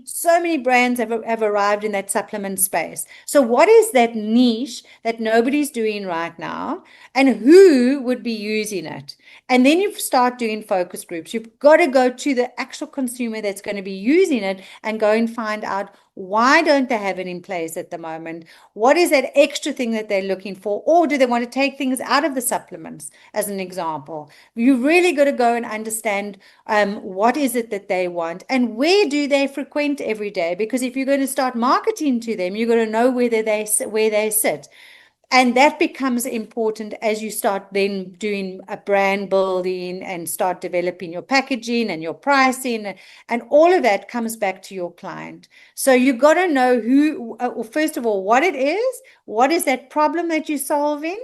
so many brands have arrived in that supplement space. So what is that niche that nobody's doing right now, and who would be using it? And then you start doing focus groups. You've got to go to the actual consumer that's going to be using it and go and find out, why don't they have it in place at the moment? What is that extra thing that they're looking for? Or do they want to take things out of the supplements, as an example? You really got to go and understand what is it that they want and where do they frequent every day? Because if you're going to start marketing to them, you're going to know where they sit. And that becomes important as you start then doing a brand building and start developing your packaging and your pricing, and all of that comes back to your client. So you got to know who, first of all, what it is, what is that problem that you're solving,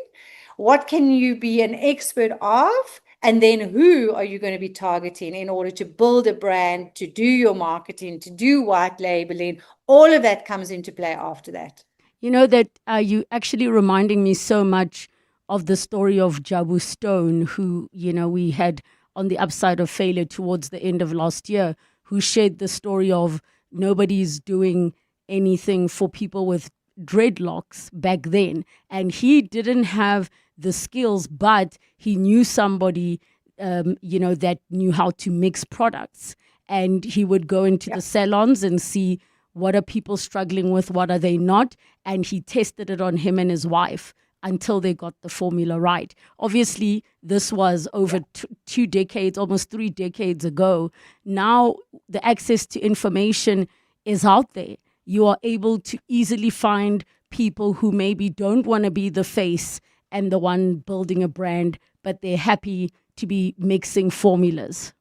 what can you be an expert of, and then who are you going to be targeting in order to build a brand, to do your marketing, to do white labeling. All of that comes into play after that. You know that you actually reminding me so much of the story of Jabu Stone, who, we had on the upside of failure towards the end of last year, who shared the story of nobody's doing anything for people with dreadlocks back then. And he didn't have the skills, but he knew somebody, that knew how to mix products. And he would go into the salons and see, what are people struggling with? What are they not? And he tested it on him and his wife until they got the formula right. Obviously, this was over 2 decades, almost 3 decades ago. Now, the access to information is out there. You are able to easily find people who maybe don't want to be the face and the one building a brand, but they're happy to be mixing formulas.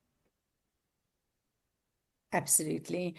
Absolutely.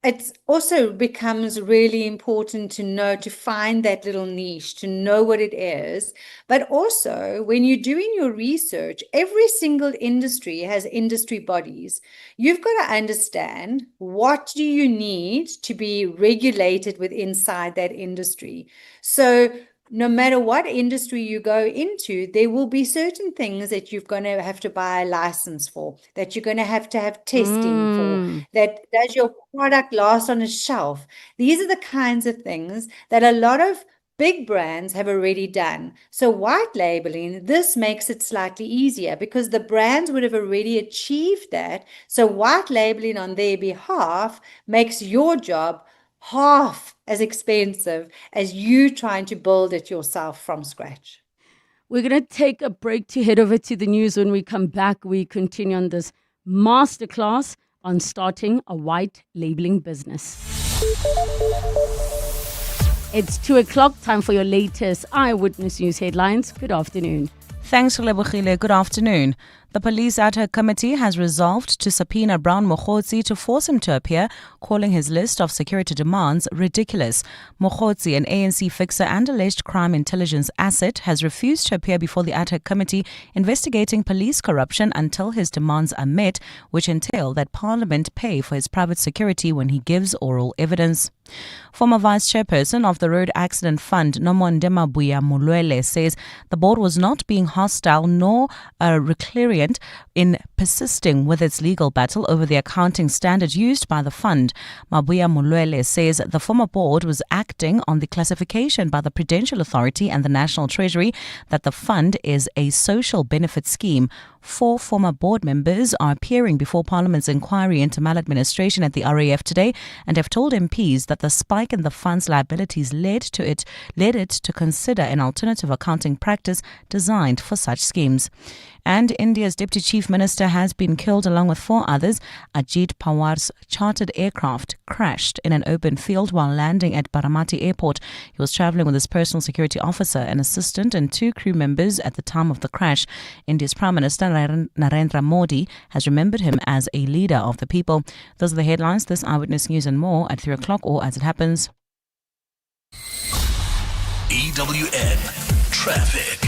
It also becomes really important to know, to find that little niche, to know what it is. But also, when you're doing your research, every single industry has industry bodies. You've got to understand, what do you need to be regulated with inside that industry? So no matter what industry you go into, there will be certain things that you're going to have to buy a license for, that you're going to have testing for, that does your product last on a shelf. These are the kinds of things that a lot of big brands have already done. So white labeling, this makes it slightly easier because the brands would have already achieved that. So white labeling on their behalf makes your job half as expensive as you trying to build it yourself from scratch. We're going to take a break to head over to the news. When we come back, we continue on this masterclass on starting a white labeling business. It's 2 o'clock, time for your latest Eyewitness News headlines. Good afternoon. Thanks, Relebogile. Good afternoon. The police ad hoc committee has resolved to subpoena Brown Mabotja to force him to appear, calling his list of security demands ridiculous. Mabotja, an ANC fixer and alleged crime intelligence asset, has refused to appear before the ad hoc committee investigating police corruption until his demands are met, which entail that Parliament pay for his private security when he gives oral evidence. Former Vice Chairperson of the Road Accident Fund, Nomonde Mabotja, says the board was not being hostile nor reclariant in persisting with its legal battle over the accounting standard used by the fund. Mabotja says the former board was acting on the classification by the Prudential Authority and the National Treasury that the fund is a social benefit scheme. 4 former board members are appearing before Parliament's inquiry into maladministration at the RAF today and have told MPs that the spike in the fund's liabilities led it to consider an alternative accounting practice designed for such schemes. And India's Deputy Chief Minister has been killed along with 4 others. Ajit Pawar's chartered aircraft crashed in an open field while landing at Baramati Airport. He was travelling with his personal security officer, an assistant and 2 crew members at the time of the crash. India's Prime Minister Narendra Modi has remembered him as a leader of the people. Those are the headlines. This Eyewitness News and more at 3 o'clock or as it happens. EWN Traffic.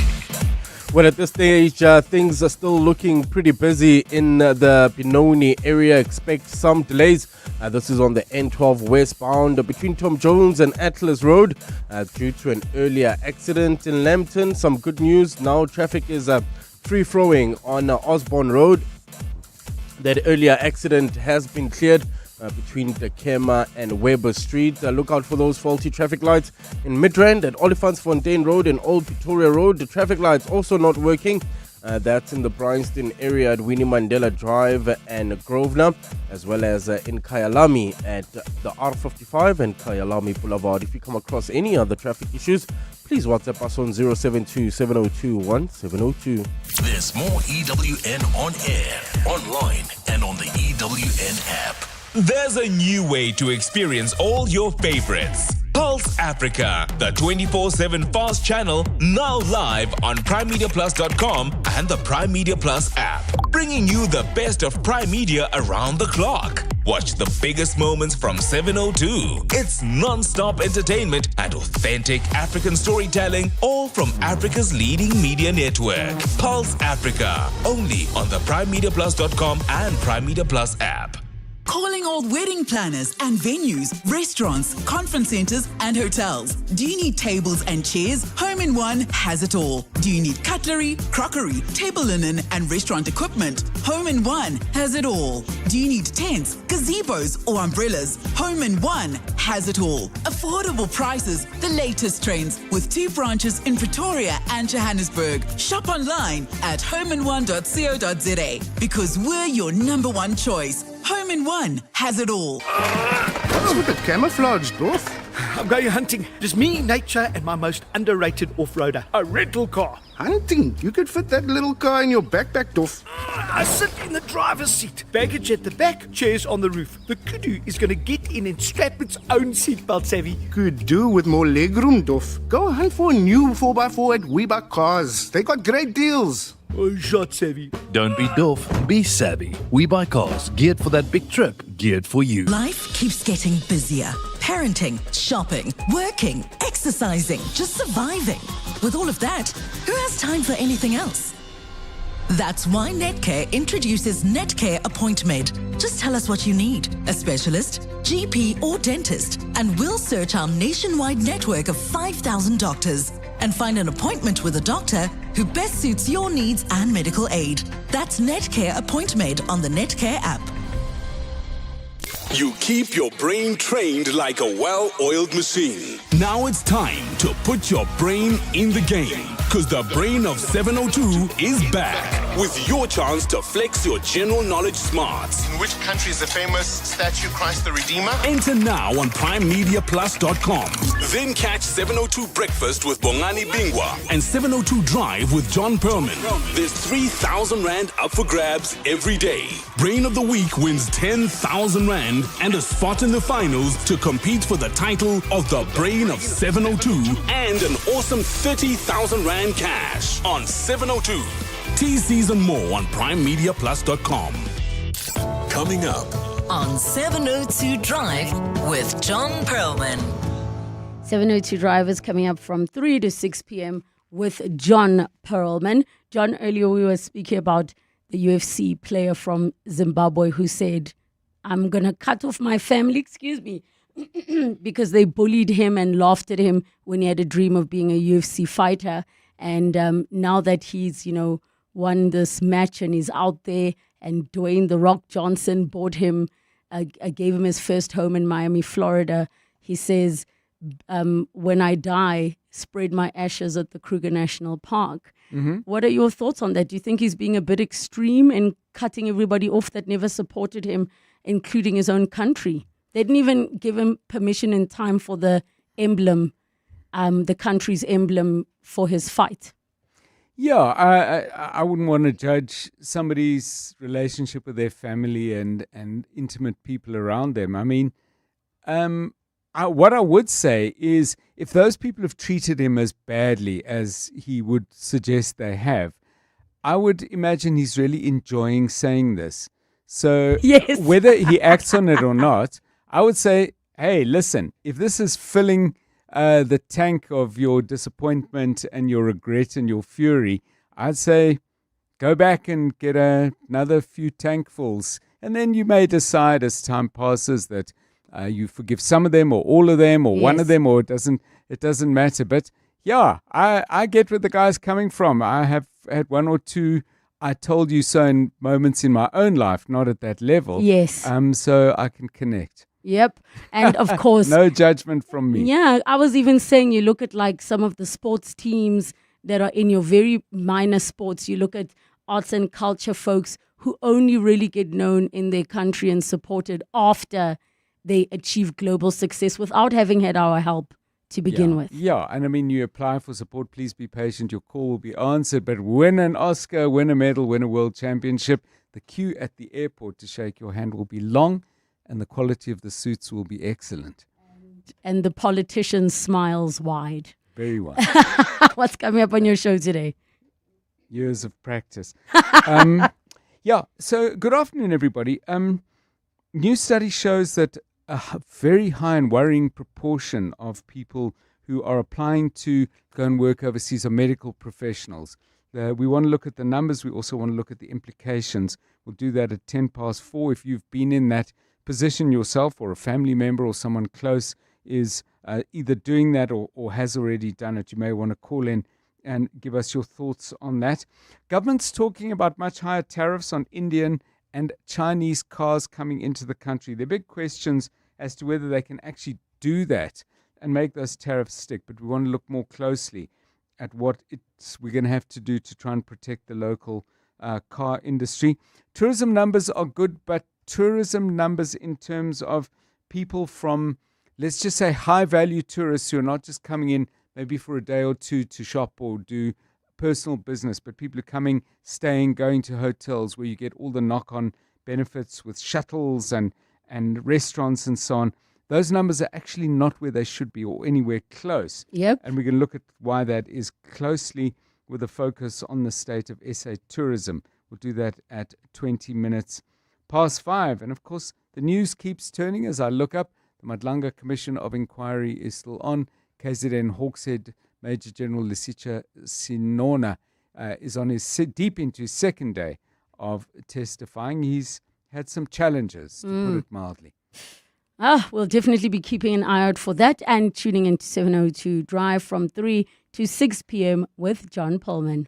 Well, at this stage, things are still looking pretty busy in the Benoni area. Expect some delays. This is on the N12 westbound between Tom Jones and Atlas Road due to an earlier accident in Lambton. Some good news. Now traffic is free-flowing on Osborne Road. That earlier accident has been cleared between Tekema and Weber Street. Look out for those faulty traffic lights in Midrand at Olifantsfontein Road and Old Pretoria Road. The traffic lights also not working. That's in the Bryanston area at Winnie Mandela Drive and Grosvenor, as well as in Kyalami at the R55 and Kyalami Boulevard. If you come across any other traffic issues, please WhatsApp us on 072 702 1702. There's more EWN on air, online, and on the EWN app. There's a new way to experience all your favorites. Pulse Africa, the 24/7 fast channel, now live on primemediaplus.com and the Prime Media Plus app, bringing you the best of Prime Media around the clock. Watch the biggest moments from 702. It's non-stop entertainment and authentic African storytelling, all from Africa's leading media network. Pulse Africa, only on the primemediaplus.com and Prime Media Plus app. Calling all wedding planners and venues, restaurants, conference centers, and hotels. Do you need tables and chairs? Home in One has it all. Do you need cutlery, crockery, table linen, and restaurant equipment? Home in One has it all. Do you need tents, gazebos, or umbrellas? Home in One has it all. Affordable prices, the latest trends, with 2 branches in Pretoria and Johannesburg. Shop online at homein1.co.za because we're your #1 choice. Home in One has it all. What's with the camouflage, Dorf? I'm going hunting. Just me, nature, and my most underrated off-roader, a rental car. Hunting? You could fit that little car in your backpack, Doff. I sit in the driver's seat, baggage at the back, chairs on the roof. The kudu is going to get in and strap its own seatbelt, Savvy. Could do with more legroom, Doff. Go hunt for a new 4x4 at WeBuy Cars. They got great deals. Oh, shot, Savvy. Don't be doof, be savvy. We buy cars geared for that big trip, geared for you. Life keeps getting busier. Parenting, shopping, working, exercising, just surviving. With all of that, who has time for anything else? That's why Netcare introduces Netcare Appointmed. Just tell us what you need, a specialist, GP or dentist, and we'll search our nationwide network of 5,000 doctors and find an appointment with a doctor who best suits your needs and medical aid. That's Netcare Appointmed on the Netcare app. You keep your brain trained like a well-oiled machine. Now it's time to put your brain in the game. Because the brain of 702 is back. With your chance to flex your general knowledge smarts. In which country is the famous statue Christ the Redeemer? Enter now on PrimeMediaPlus.com. Then catch 702 Breakfast with Bongani Bingwa and 702 Drive with John Perlman. There's 3,000 Rand up for grabs every day. Brain of the Week wins 10,000 Rand and a spot in the finals to compete for the title of the Brain of 702 and an awesome 30,000 Rand cash on 702. TCs and more on PrimeMediaPlus.com. Coming up on 702 Drive with John Perlman. 702 Drive is coming up from 3 to 6 p.m. with John Perlman. John, earlier we were speaking about the UFC player from Zimbabwe who said, I'm going to cut off my family, because they bullied him and laughed at him when he had a dream of being a UFC fighter. And now that he's, won this match and he's out there, and Dwayne "The Rock" Johnson bought him, gave him his first home in Miami, Florida. He says, when I die, spread my ashes at the Kruger National Park. Mm-hmm. What are your thoughts on that? Do you think he's being a bit extreme in cutting everybody off that never supported him, including his own country? They didn't even give him permission in time for the emblem, the country's emblem for his fight. Yeah, I wouldn't want to judge somebody's relationship with their family and intimate people around them. I mean, what I would say is if those people have treated him as badly as he would suggest they have, I would imagine he's really enjoying saying this. So yes. Whether he acts on it or not, I would say, hey, listen, if this is filling the tank of your disappointment and your regret and your fury, I'd say go back and get another few tankfuls. And then you may decide as time passes that you forgive some of them or all of them or one of them, or it doesn't matter. But yeah, I get where the guy's coming from. I have had one or two I told you so in moments in my own life, not at that level. Yes. So I can connect. Yep. And of course, no judgment from me. Yeah, I was even saying, you look at like some of the sports teams that are in your very minor sports. You look at arts and culture folks who only really get known in their country and supported after they achieve global success without having had our help to begin with. Yeah, and I mean, you apply for support, please be patient. Your call will be answered. But win an Oscar, win a medal, win a world championship. The queue at the airport to shake your hand will be long, and the quality of the suits will be excellent. And the politician smiles wide. Very wide. What's coming up on your show today? Years of practice. So good afternoon, everybody. New study shows that a very high and worrying proportion of people who are applying to go and work overseas are medical professionals. We want to look at the numbers. We also want to look at the implications. We'll do that at 4:10. If you've been in that position yourself, or a family member or someone close is either doing that or has already done it, you may want to call in and give us your thoughts on that. Government's talking about much higher tariffs on Indian and Chinese cars coming into the country. There are big questions as to whether they can actually do that and make those tariffs stick, but we want to look more closely at what we're going to have to do to try and protect the local car industry. Tourism numbers are good, but tourism numbers in terms of people from let's just say, high-value tourists who are not just coming in maybe for a day or two to shop or do personal business, but people are coming, staying, going to hotels where you get all the knock-on benefits with shuttles and restaurants and so on. Those numbers are actually not where they should be or anywhere close. Yep. And we're going to look at why that is closely with a focus on the state of SA tourism. We'll do that at 20 minutes past 5. And of course, the news keeps turning as I look up. The Madlanga Commission of Inquiry is still on. KZN Hawkshead Major General Lisicha Sinona is on his deep into his second day of testifying. He's had some challenges, to put it mildly. We'll definitely be keeping an eye out for that and tuning into 702 Drive from 3 to 6 p.m. with John Pullman.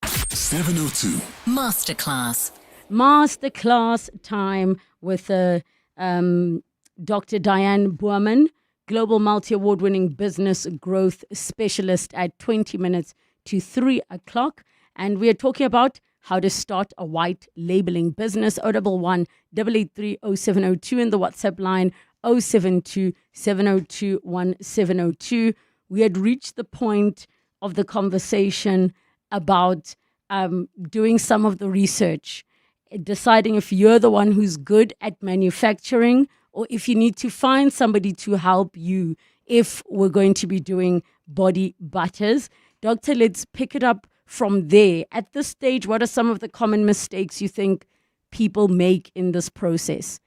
702. Masterclass. Masterclass time with Dr. Diane Boerman, Global Multi-Award winning business growth specialist at 20 minutes to 3 o'clock. And we are talking about how to start a white labeling business. 011 883 0702 and the WhatsApp line 072 702 1702. We had reached the point of the conversation about doing some of the research, deciding if you're the one who's good at manufacturing or if you need to find somebody to help you if we're going to be doing body butters. Doctor, let's pick it up from there. At this stage, what are some of the common mistakes you think people make in this process?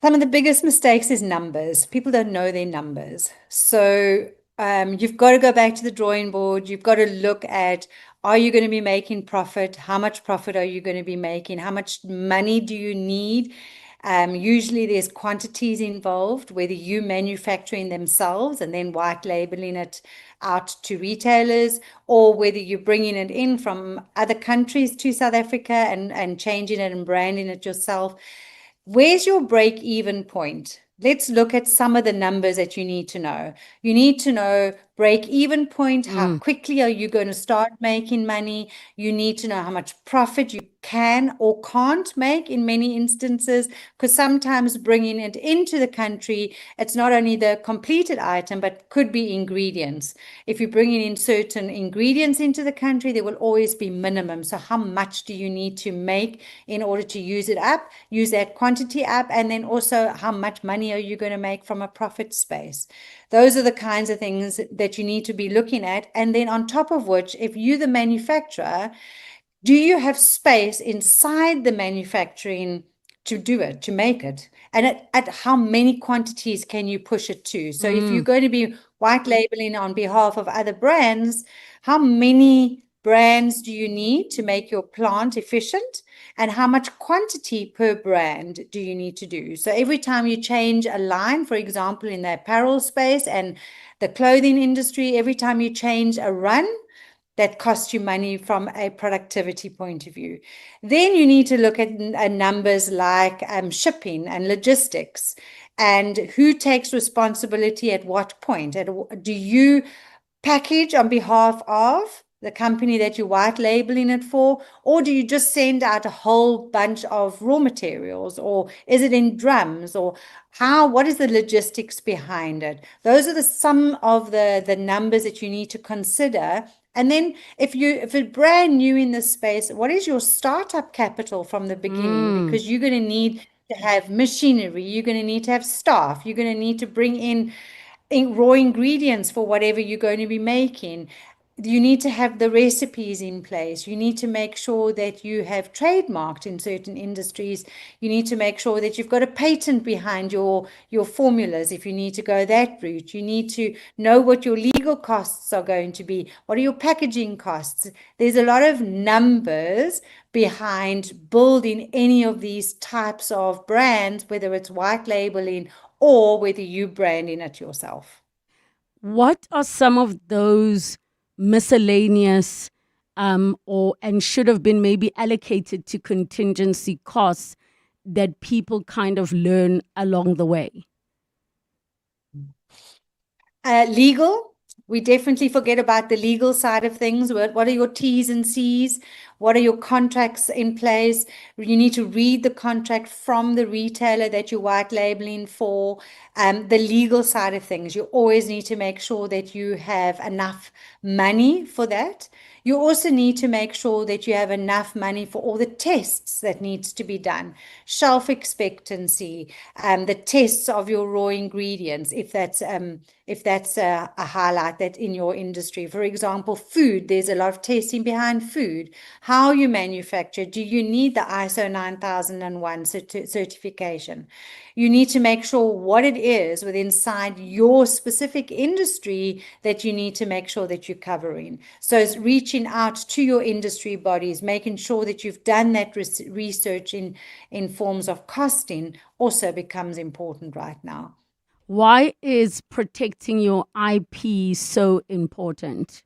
Some of the biggest mistakes is numbers. People don't know their numbers. So you've got to go back to the drawing board. You've got to look at, are you going to be making profit? How much profit are you going to be making? How much money do you need? Usually there's quantities involved, whether you manufacturing themselves and then white labeling it out to retailers, or whether you're bringing it in from other countries to South Africa and changing it and branding it yourself. Where's your break-even point? Let's look at some of the numbers that you need to know. You need to know break-even point, how quickly are you going to start making money? You need to know how much profit you can or can't make in many instances, because sometimes bringing it into the country, it's not only the completed item, but could be ingredients. If you're bringing in certain ingredients into the country, there will always be minimum. So how much do you need to make in order to use it up, use that quantity up, and then also how much money are you going to make from a profit space? Those are the kinds of things that you need to be looking at. And then on top of which, if you're the manufacturer, do you have space inside the manufacturing to do it, to make it? And at how many quantities can you push it to? So if you're going to be white labeling on behalf of other brands, how many brands do you need to make your plant efficient? And how much quantity per brand do you need to do? So every time you change a line, for example, in the apparel space and the clothing industry, every time you change a run, that costs you money from a productivity point of view. Then you need to look at numbers like shipping and logistics and who takes responsibility at what point. Do you package on behalf of the company that you're white labeling it for, or do you just send out a whole bunch of raw materials, or is it in drums, or what is the logistics behind it? Those are some of the numbers that you need to consider. And then if you're brand new in this space, what is your startup capital from the beginning? Because you're going to need to have machinery, you're going to need to have staff, you're going to need to bring in raw ingredients for whatever you're going to be making. You need to have the recipes in place. You need to make sure that you have trademarked in certain industries. You need to make sure that you've got a patent behind your formulas if you need to go that route. You need to know what your legal costs are going to be. What are your packaging costs? There's a lot of numbers behind building any of these types of brands, whether it's white labeling or whether you branding it yourself. What are some of those miscellaneous and should have been maybe allocated to contingency costs that people kind of learn along the way? Legal. We definitely forget about the legal side of things. What are your T's and C's? What are your contracts in place? You need to read the contract from the retailer that you're white labeling for. The legal side of things, you always need to make sure that you have enough money for that. You also need to make sure that you have enough money for all the tests that needs to be done, shelf expectancy, the tests of your raw ingredients, if that's a highlight that in your industry. For example, food, there's a lot of testing behind food. How you manufacture, do you need the ISO 9001 certification? You need to make sure what it is within inside your specific industry that you need to make sure that you're covering. So it's reaching out to your industry bodies, making sure that you've done that research in forms of costing also becomes important right now. Why is protecting your IP so important?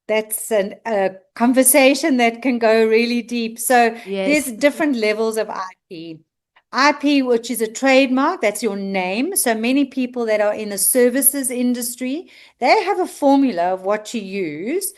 That's a conversation that can go really deep. So there's different levels of IP. IP, which is a trademark, that's your name. So many people that are in the services industry, they have a formula of what to use.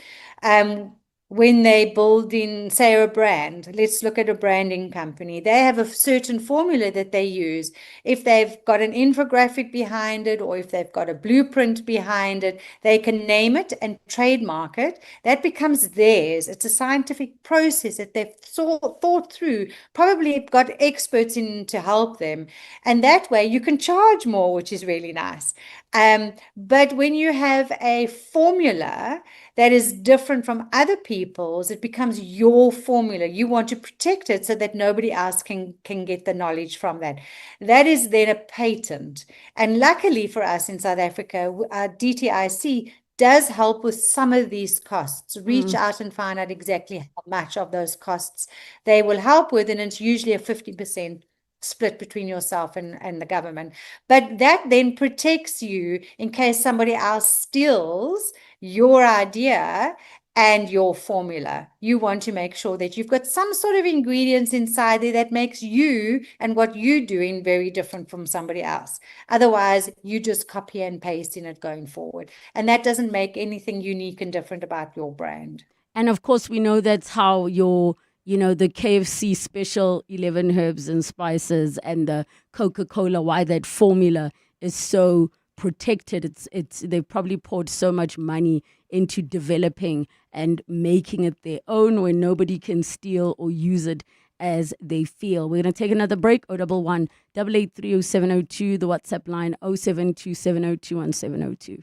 When they build in, say, a brand, let's look at a branding company. They have a certain formula that they use. If they've got an infographic behind it, or if they've got a blueprint behind it, they can name it and trademark it. That becomes theirs. It's a scientific process that they've thought through, probably got experts in to help them. And that way you can charge more, which is really nice. But when you have a formula that is different from other people's, it becomes your formula. You want to protect it so that nobody else can get the knowledge from that. That is then a patent. And luckily for us in South Africa, DTIC does help with some of these costs. Reach out and find out exactly how much of those costs they will help with, and it's usually a 50% split between yourself and the government. But that then protects you in case somebody else steals your idea and your formula. You want to make sure that you've got some sort of ingredients inside there that makes you and what you're doing very different from somebody else. Otherwise, you just copy and paste in it going forward. And that doesn't make anything unique and different about your brand. And of course, we know that's how the KFC special 11 herbs and spices and the Coca-Cola, why that formula is so protected. They've probably poured so much money into developing and making it their own, where nobody can steal or use it as they feel. We're going to take another break. 011 883 0702, the WhatsApp line 072 702 1702.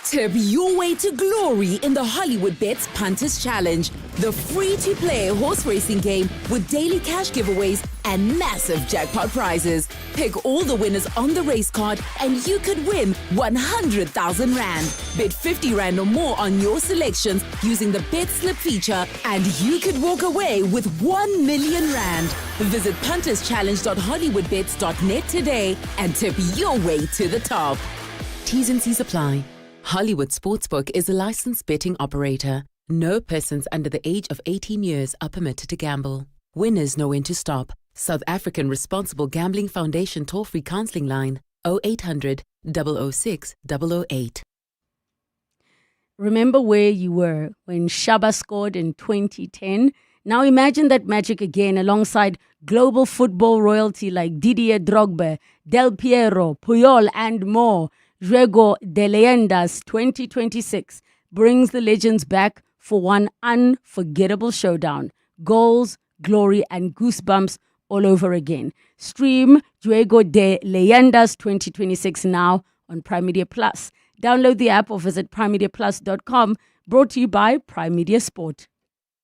Tip your way to glory in the Hollywood Bets Punters Challenge, the free-to-play horse racing game with daily cash giveaways and massive jackpot prizes. Pick all the winners on the race card and you could win 100,000 Rand. Bet 50 Rand or more on your selections using the Bet Slip feature and you could walk away with 1 million Rand. Visit punterschallenge.hollywoodbets.net today and tip your way to the top. T's and C's apply. Hollywood Sportsbook is a licensed betting operator. No persons under the age of 18 years are permitted to gamble. Winners know when to stop. South African Responsible Gambling Foundation toll-free counseling line 0800 006 008. Remember where you were when Shaba scored in 2010? Now imagine that magic again alongside global football royalty like Didier Drogba, Del Piero, Puyol and more. Juego de Leyendas 2026 brings the legends back for one unforgettable showdown. Goals, glory, and goosebumps all over again. Stream Juego de Leyendas 2026 now on Prime Media Plus. Download the app or visit primemediaplus.com. Brought to you by Prime Media Sport.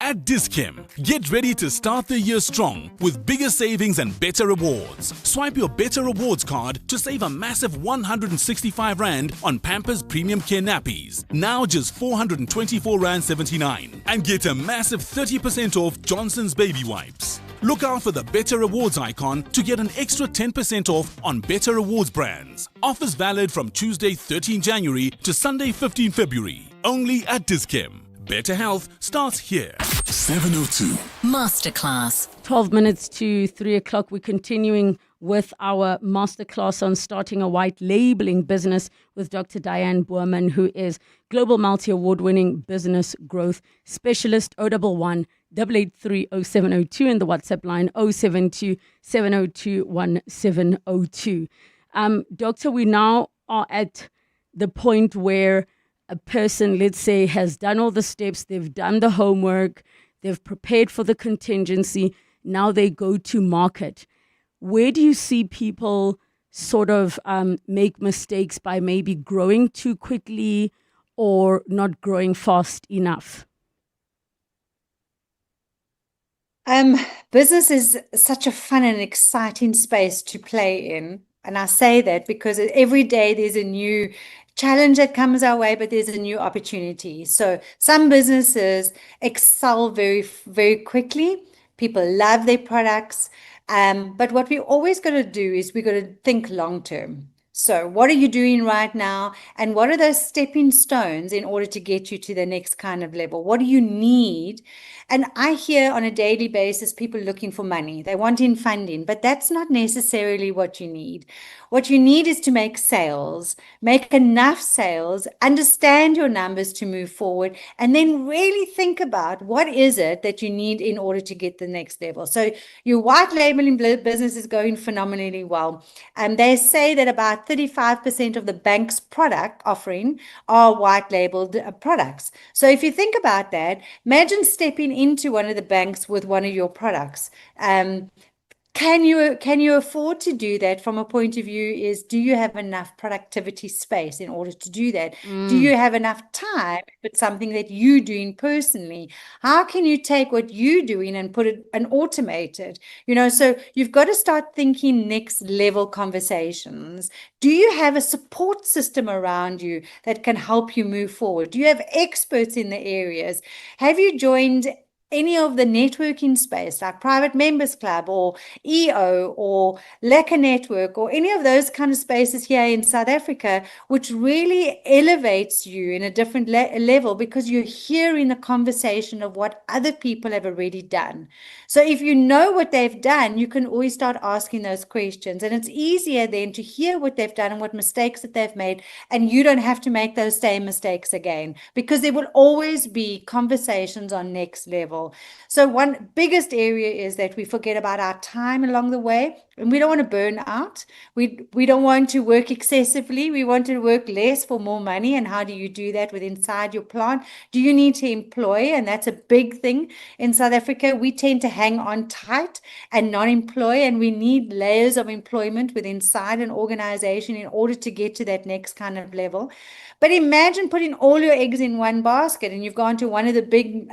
At Dis-Chem, get ready to start the year strong with bigger savings and better rewards. Swipe your Better Rewards card to save a massive 165 Rand on Pampers Premium Care Nappies, now just 424 Rand 79, and get a massive 30% off Johnson's Baby Wipes. Look out for the Better Rewards icon to get an extra 10% off on Better Rewards brands. Offers valid from Tuesday 13 January to Sunday 15 February. Only at Dis-Chem. Better health starts here. 702. Masterclass. 12 minutes to 3 o'clock. We're continuing with our masterclass on starting a white labeling business with Dr. Diane Boerman, who is Global Multi-Award-winning business growth specialist. 011 883 0702 and the WhatsApp line 072 702 1702. Doctor, we now are at the point where a person, let's say, has done all the steps, they've done the homework, they've prepared for the contingency, now they go to market. Where do you see people sort of make mistakes by maybe growing too quickly or not growing fast enough? Business is such a fun and exciting space to play in. And I say that because every day there's a new challenge that comes our way, but there's a new opportunity. So some businesses excel very, very quickly. People love their products. But what we always got to do is we got to think long term. So what are you doing right now? And what are those stepping stones in order to get you to the next kind of level? What do you need? And I hear on a daily basis people looking for money. They want in funding, but that's not necessarily what you need. What you need is to make sales, make enough sales, understand your numbers to move forward, and then really think about what is it that you need in order to get the next level. So your white labeling business is going phenomenally well. They say that about 35% of the bank's product offering are white labeled products. So if you think about that, imagine stepping into one of the banks with one of your products. Can you afford to do that from a point of view is, do you have enough productivity space in order to do that? Do you have enough time if it's something that you're doing personally? How can you take what you're doing and put it and automate it? So you've got to start thinking next level conversations. Do you have a support system around you that can help you move forward? Do you have experts in the areas? Have you joined any of the networking space like Private Members Club or EO or Lekker Network or any of those kind of spaces here in South Africa, which really elevates you in a different level because you're hearing the conversation of what other people have already done. So if you know what they've done, you can always start asking those questions, and it's easier then to hear what they've done and what mistakes that they've made, and you don't have to make those same mistakes again because there will always be conversations on next level. So one biggest area is that we forget about our time along the way, and we don't want to burn out. We don't want to work excessively. We want to work less for more money. And how do you do that with inside your plant? Do you need to employ? And that's a big thing in South Africa. We tend to hang on tight and not employ, and we need layers of employment within inside an organization in order to get to that next kind of level. But imagine putting all your eggs in one basket, and you've gone to one of the big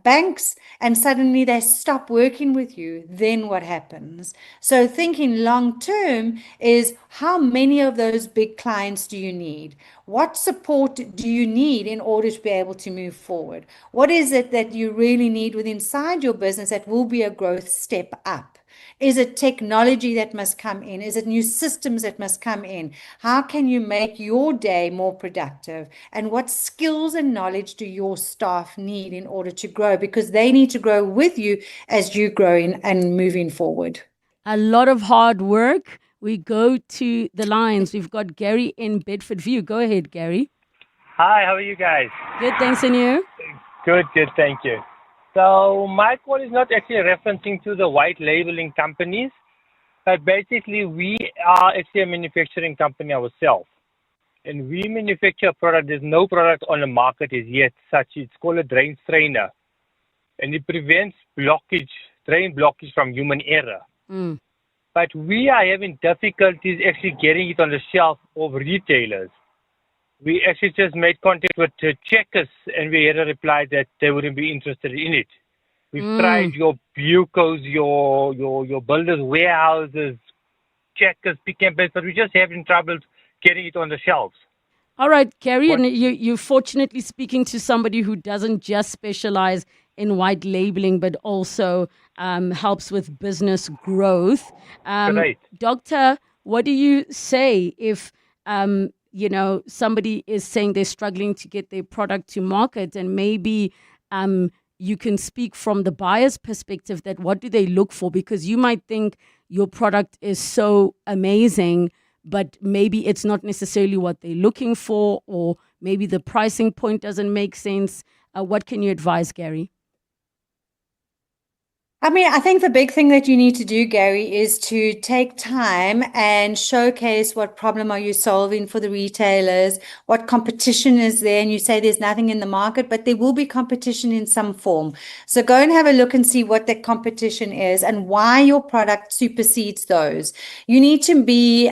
banks and suddenly they stop working with you. Then what happens? So thinking long term is, how many of those big clients do you need? What support do you need in order to be able to move forward? What is it that you really need within inside your business that will be a growth step up? Is it technology that must come in? Is it new systems that must come in? How can you make your day more productive? And what skills and knowledge do your staff need in order to grow? Because they need to grow with you as you grow and moving forward. A lot of hard work. We go to the lines. We've got Gary in Bedford View. Go ahead, Gary. Hi, how are you guys? Good, thanks, and you? Good, thank you. So my call is not actually referencing to the white labeling companies, but basically we are actually a manufacturing company ourselves. And we manufacture a product. There's no product on the market as yet such. It's called a drain strainer. And it prevents drain blockage from human error. But we are having difficulties actually getting it on the shelf of retailers. We actually just made contact with Checkers, and we had a reply that they wouldn't be interested in it. We've tried your Bucos, your builders' warehouses, Checkers, Pick and Pay, but we're just having trouble getting it on the shelves. All right, Gary, and you're fortunately speaking to somebody who doesn't just specialize in white labeling, but also helps with business growth. Right. Doctor, what do you say if somebody is saying they're struggling to get their product to market, and maybe you can speak from the buyer's perspective that what do they look for? Because you might think your product is so amazing, but maybe it's not necessarily what they're looking for, or maybe the pricing point doesn't make sense. What can you advise, Gary? I mean, I think the big thing that you need to do, Gary, is to take time and showcase what problem are you solving for the retailers, what competition is there, and you say there's nothing in the market, but there will be competition in some form. So go and have a look and see what that competition is and why your product supersedes those. You need to be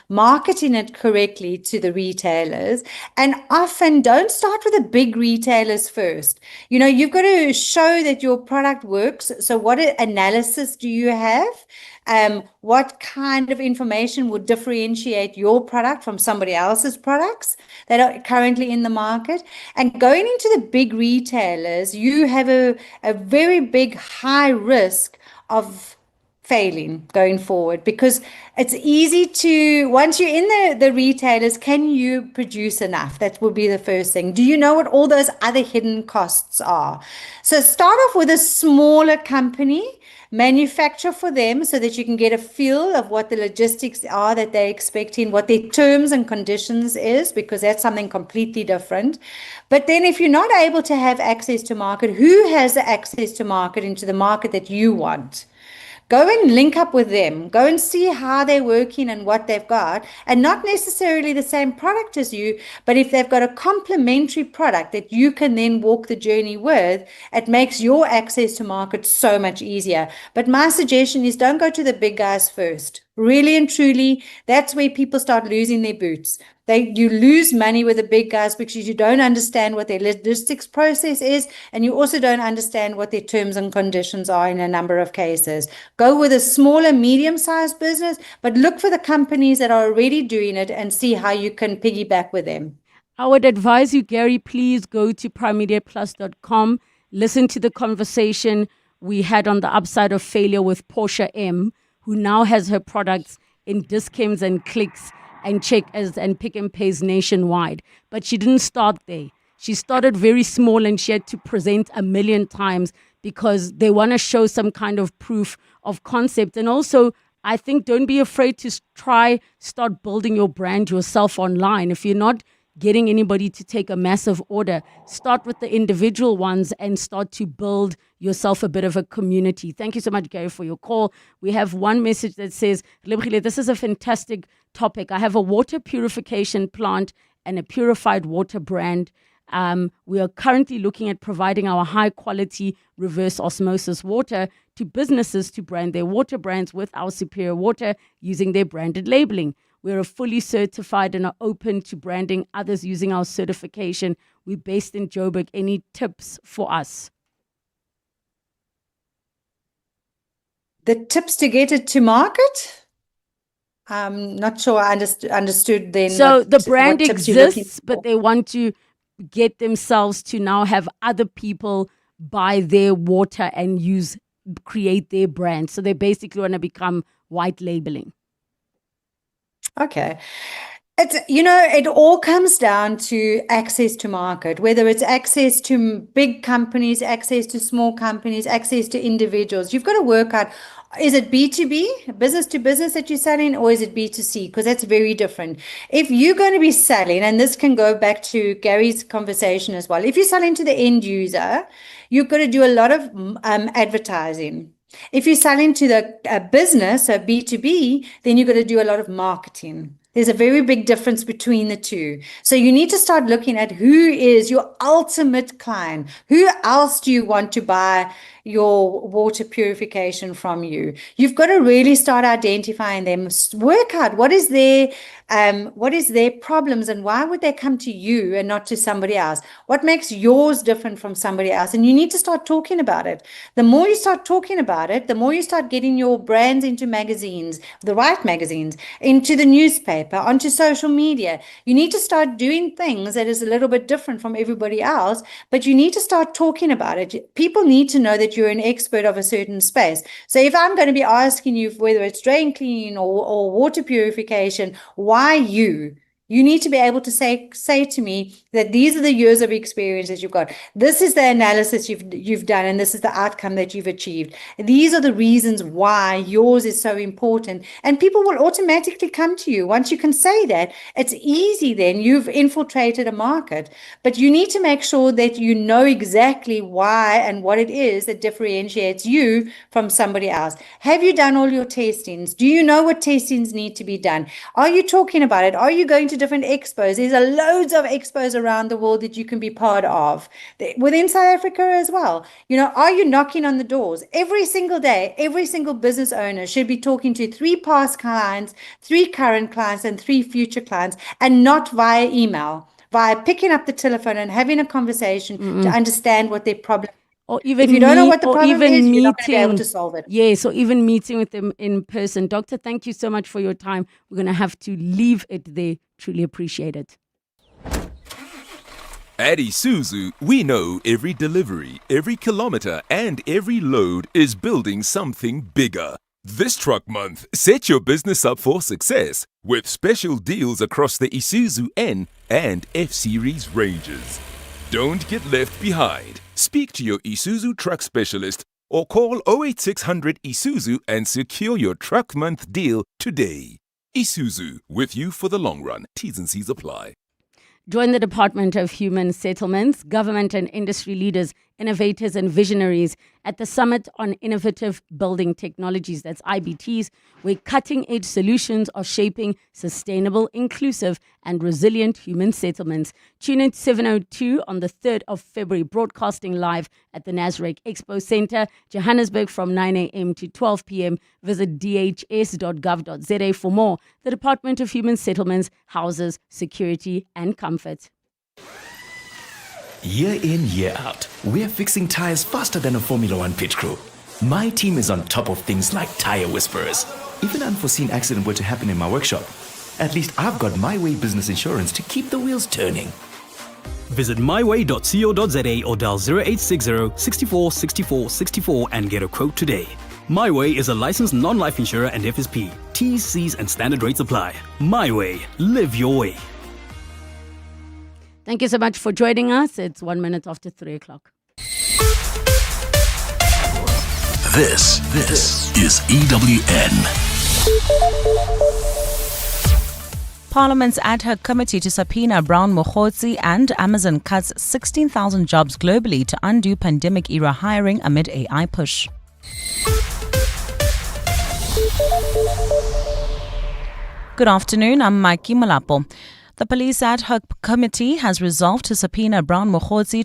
marketing it correctly to the retailers, and often don't start with the big retailers first. You know, you've got to show that your product works. So what analysis do you have? What kind of information would differentiate your product from somebody else's products that are currently in the market? And going into the big retailers, you have a very big high risk of failing going forward, because it's easy to, once you're in the retailers, can you produce enough? That would be the first thing. Do you know what all those other hidden costs are? So start off with a smaller company, manufacture for them so that you can get a feel of what the logistics are that they're expecting, what their terms and conditions is, because that's something completely different. But then if you're not able to have access to market, who has the access to market into the market that you want? Go and link up with them. Go and see how they're working and what they've got, and not necessarily the same product as you, but if they've got a complementary product that you can then walk the journey with, it makes your access to market so much easier. But my suggestion is don't go to the big guys first. Really and truly, that's where people start losing their boots. You lose money with the big guys because you don't understand what their logistics process is, and you also don't understand what their terms and conditions are in a number of cases. Go with a smaller, medium-sized business, but look for the companies that are already doing it and see how you can piggyback with them. I would advise you, Gary, please go to primemediaplus.com, listen to the conversation we had on the upside of failure with Portia M, who now has her products in Discoms and Clicks and Checkers and Pick and Pays nationwide. But she didn't start there. She started very small, and she had to present 1 million times because they want to show some kind of proof of concept. And also, I think don't be afraid to start building your brand yourself online. If you're not getting anybody to take a massive order, start with the individual ones and start to build yourself a bit of a community. Thank you so much, Gary, for your call. We have one message that says, Relebogile, this is a fantastic topic. I have a water purification plant and a purified water brand. We are currently looking at providing our high quality reverse osmosis water to businesses to brand their water brands with our superior water using their branded labeling. We're fully certified and are open to branding others using our certification. We're based in Joburg. Any tips for us? The tips to get it to market? I'm not sure I understood then. So the brand exists, but they want to get themselves to now have other people buy their water and create their brand. So they basically want to become white labeling. Okay. It all comes down to access to market, whether it's access to big companies, access to small companies, access to individuals. You've got to work out, is it B2B, business to business that you're selling, or is it B2C? Because that's very different. If you're going to be selling, and this can go back to Gary's conversation as well, if you're selling to the end user, you've got to do a lot of advertising. If you're selling to the business, so B2B, then you've got to do a lot of marketing. There's a very big difference between the two. So you need to start looking at who is your ultimate client. Who else do you want to buy your water purification from you? You've got to really start identifying them. Work out what is their problems and why would they come to you and not to somebody else? What makes yours different from somebody else? And you need to start talking about it. The more you start talking about it, the more you start getting your brands into magazines, the right magazines, into the newspaper, onto social media. You need to start doing things that is a little bit different from everybody else, but you need to start talking about it. People need to know that you're an expert of a certain space. So if I'm going to be asking you whether it's drain cleaning or water purification, why you? You need to be able to say to me that these are the years of experience that you've got. This is the analysis you've done, and this is the outcome that you've achieved. These are the reasons why yours is so important. And people will automatically come to you. Once you can say that, it's easy then. You've infiltrated a market. But you need to make sure that you know exactly why and what it is that differentiates you from somebody else. Have you done all your testings? Do you know what testings need to be done? Are you talking about it? Are you going to different expos? There's loads of expos around the world that you can be part of within South Africa as well. Are you knocking on the doors every single day? Every single business owner should be talking to 3 past clients, 3 current clients, and 3 future clients, and not via email, via picking up the telephone and having a conversation to understand what their problem is. Or even if you don't know what the problem is, you're not going to be able to meeting, solve it. yes, or even meeting with them in person. Doctor, thank you so much for your time. We're going to have to leave it there. Truly appreciate it. At Isuzu, we know every delivery, every kilometer, and every load is building something bigger. This truck month, set your business up for success with special deals across the Isuzu N and F-Series ranges. Don't get left behind. Speak to your Isuzu truck specialist or call 08600 Isuzu and secure your truck month deal today. Isuzu, with you for the long run. T's and C's apply. Join the Department of Human Settlements, government and industry leaders, innovators and visionaries at the Summit on Innovative Building Technologies, that's IBTs, where cutting-edge solutions are shaping sustainable, inclusive and resilient human settlements. Tune in 702 on the 3rd of February, broadcasting live at the Nasrec Expo Centre, Johannesburg from 9 a.m. to 12 p.m. Visit dhs.gov.za for more. The Department of Human Settlements houses security and comfort. Year in, year out, we're fixing tires faster than a Formula One pit crew. My team is on top of things like tire whisperers. If an unforeseen accident were to happen in my workshop, at least I've got My Way business insurance to keep the wheels turning. Visit myway.co.za or dial 0860 64 64 64 and get a quote today. My Way is a licensed non-life insurer and FSP. T's, C's and standard rates apply. My Way. Live your way. Thank you so much for joining us. It's 1 minute after 3 o'clock. This is EWN. Parliament's ad hoc committee to subpoena Brown Mabotja and Amazon cuts 16,000 jobs globally to undo pandemic-era hiring amid AI push. Good afternoon, I'm Maiki Molapo. The police ad hoc committee has resolved to subpoena Brown Mabotja to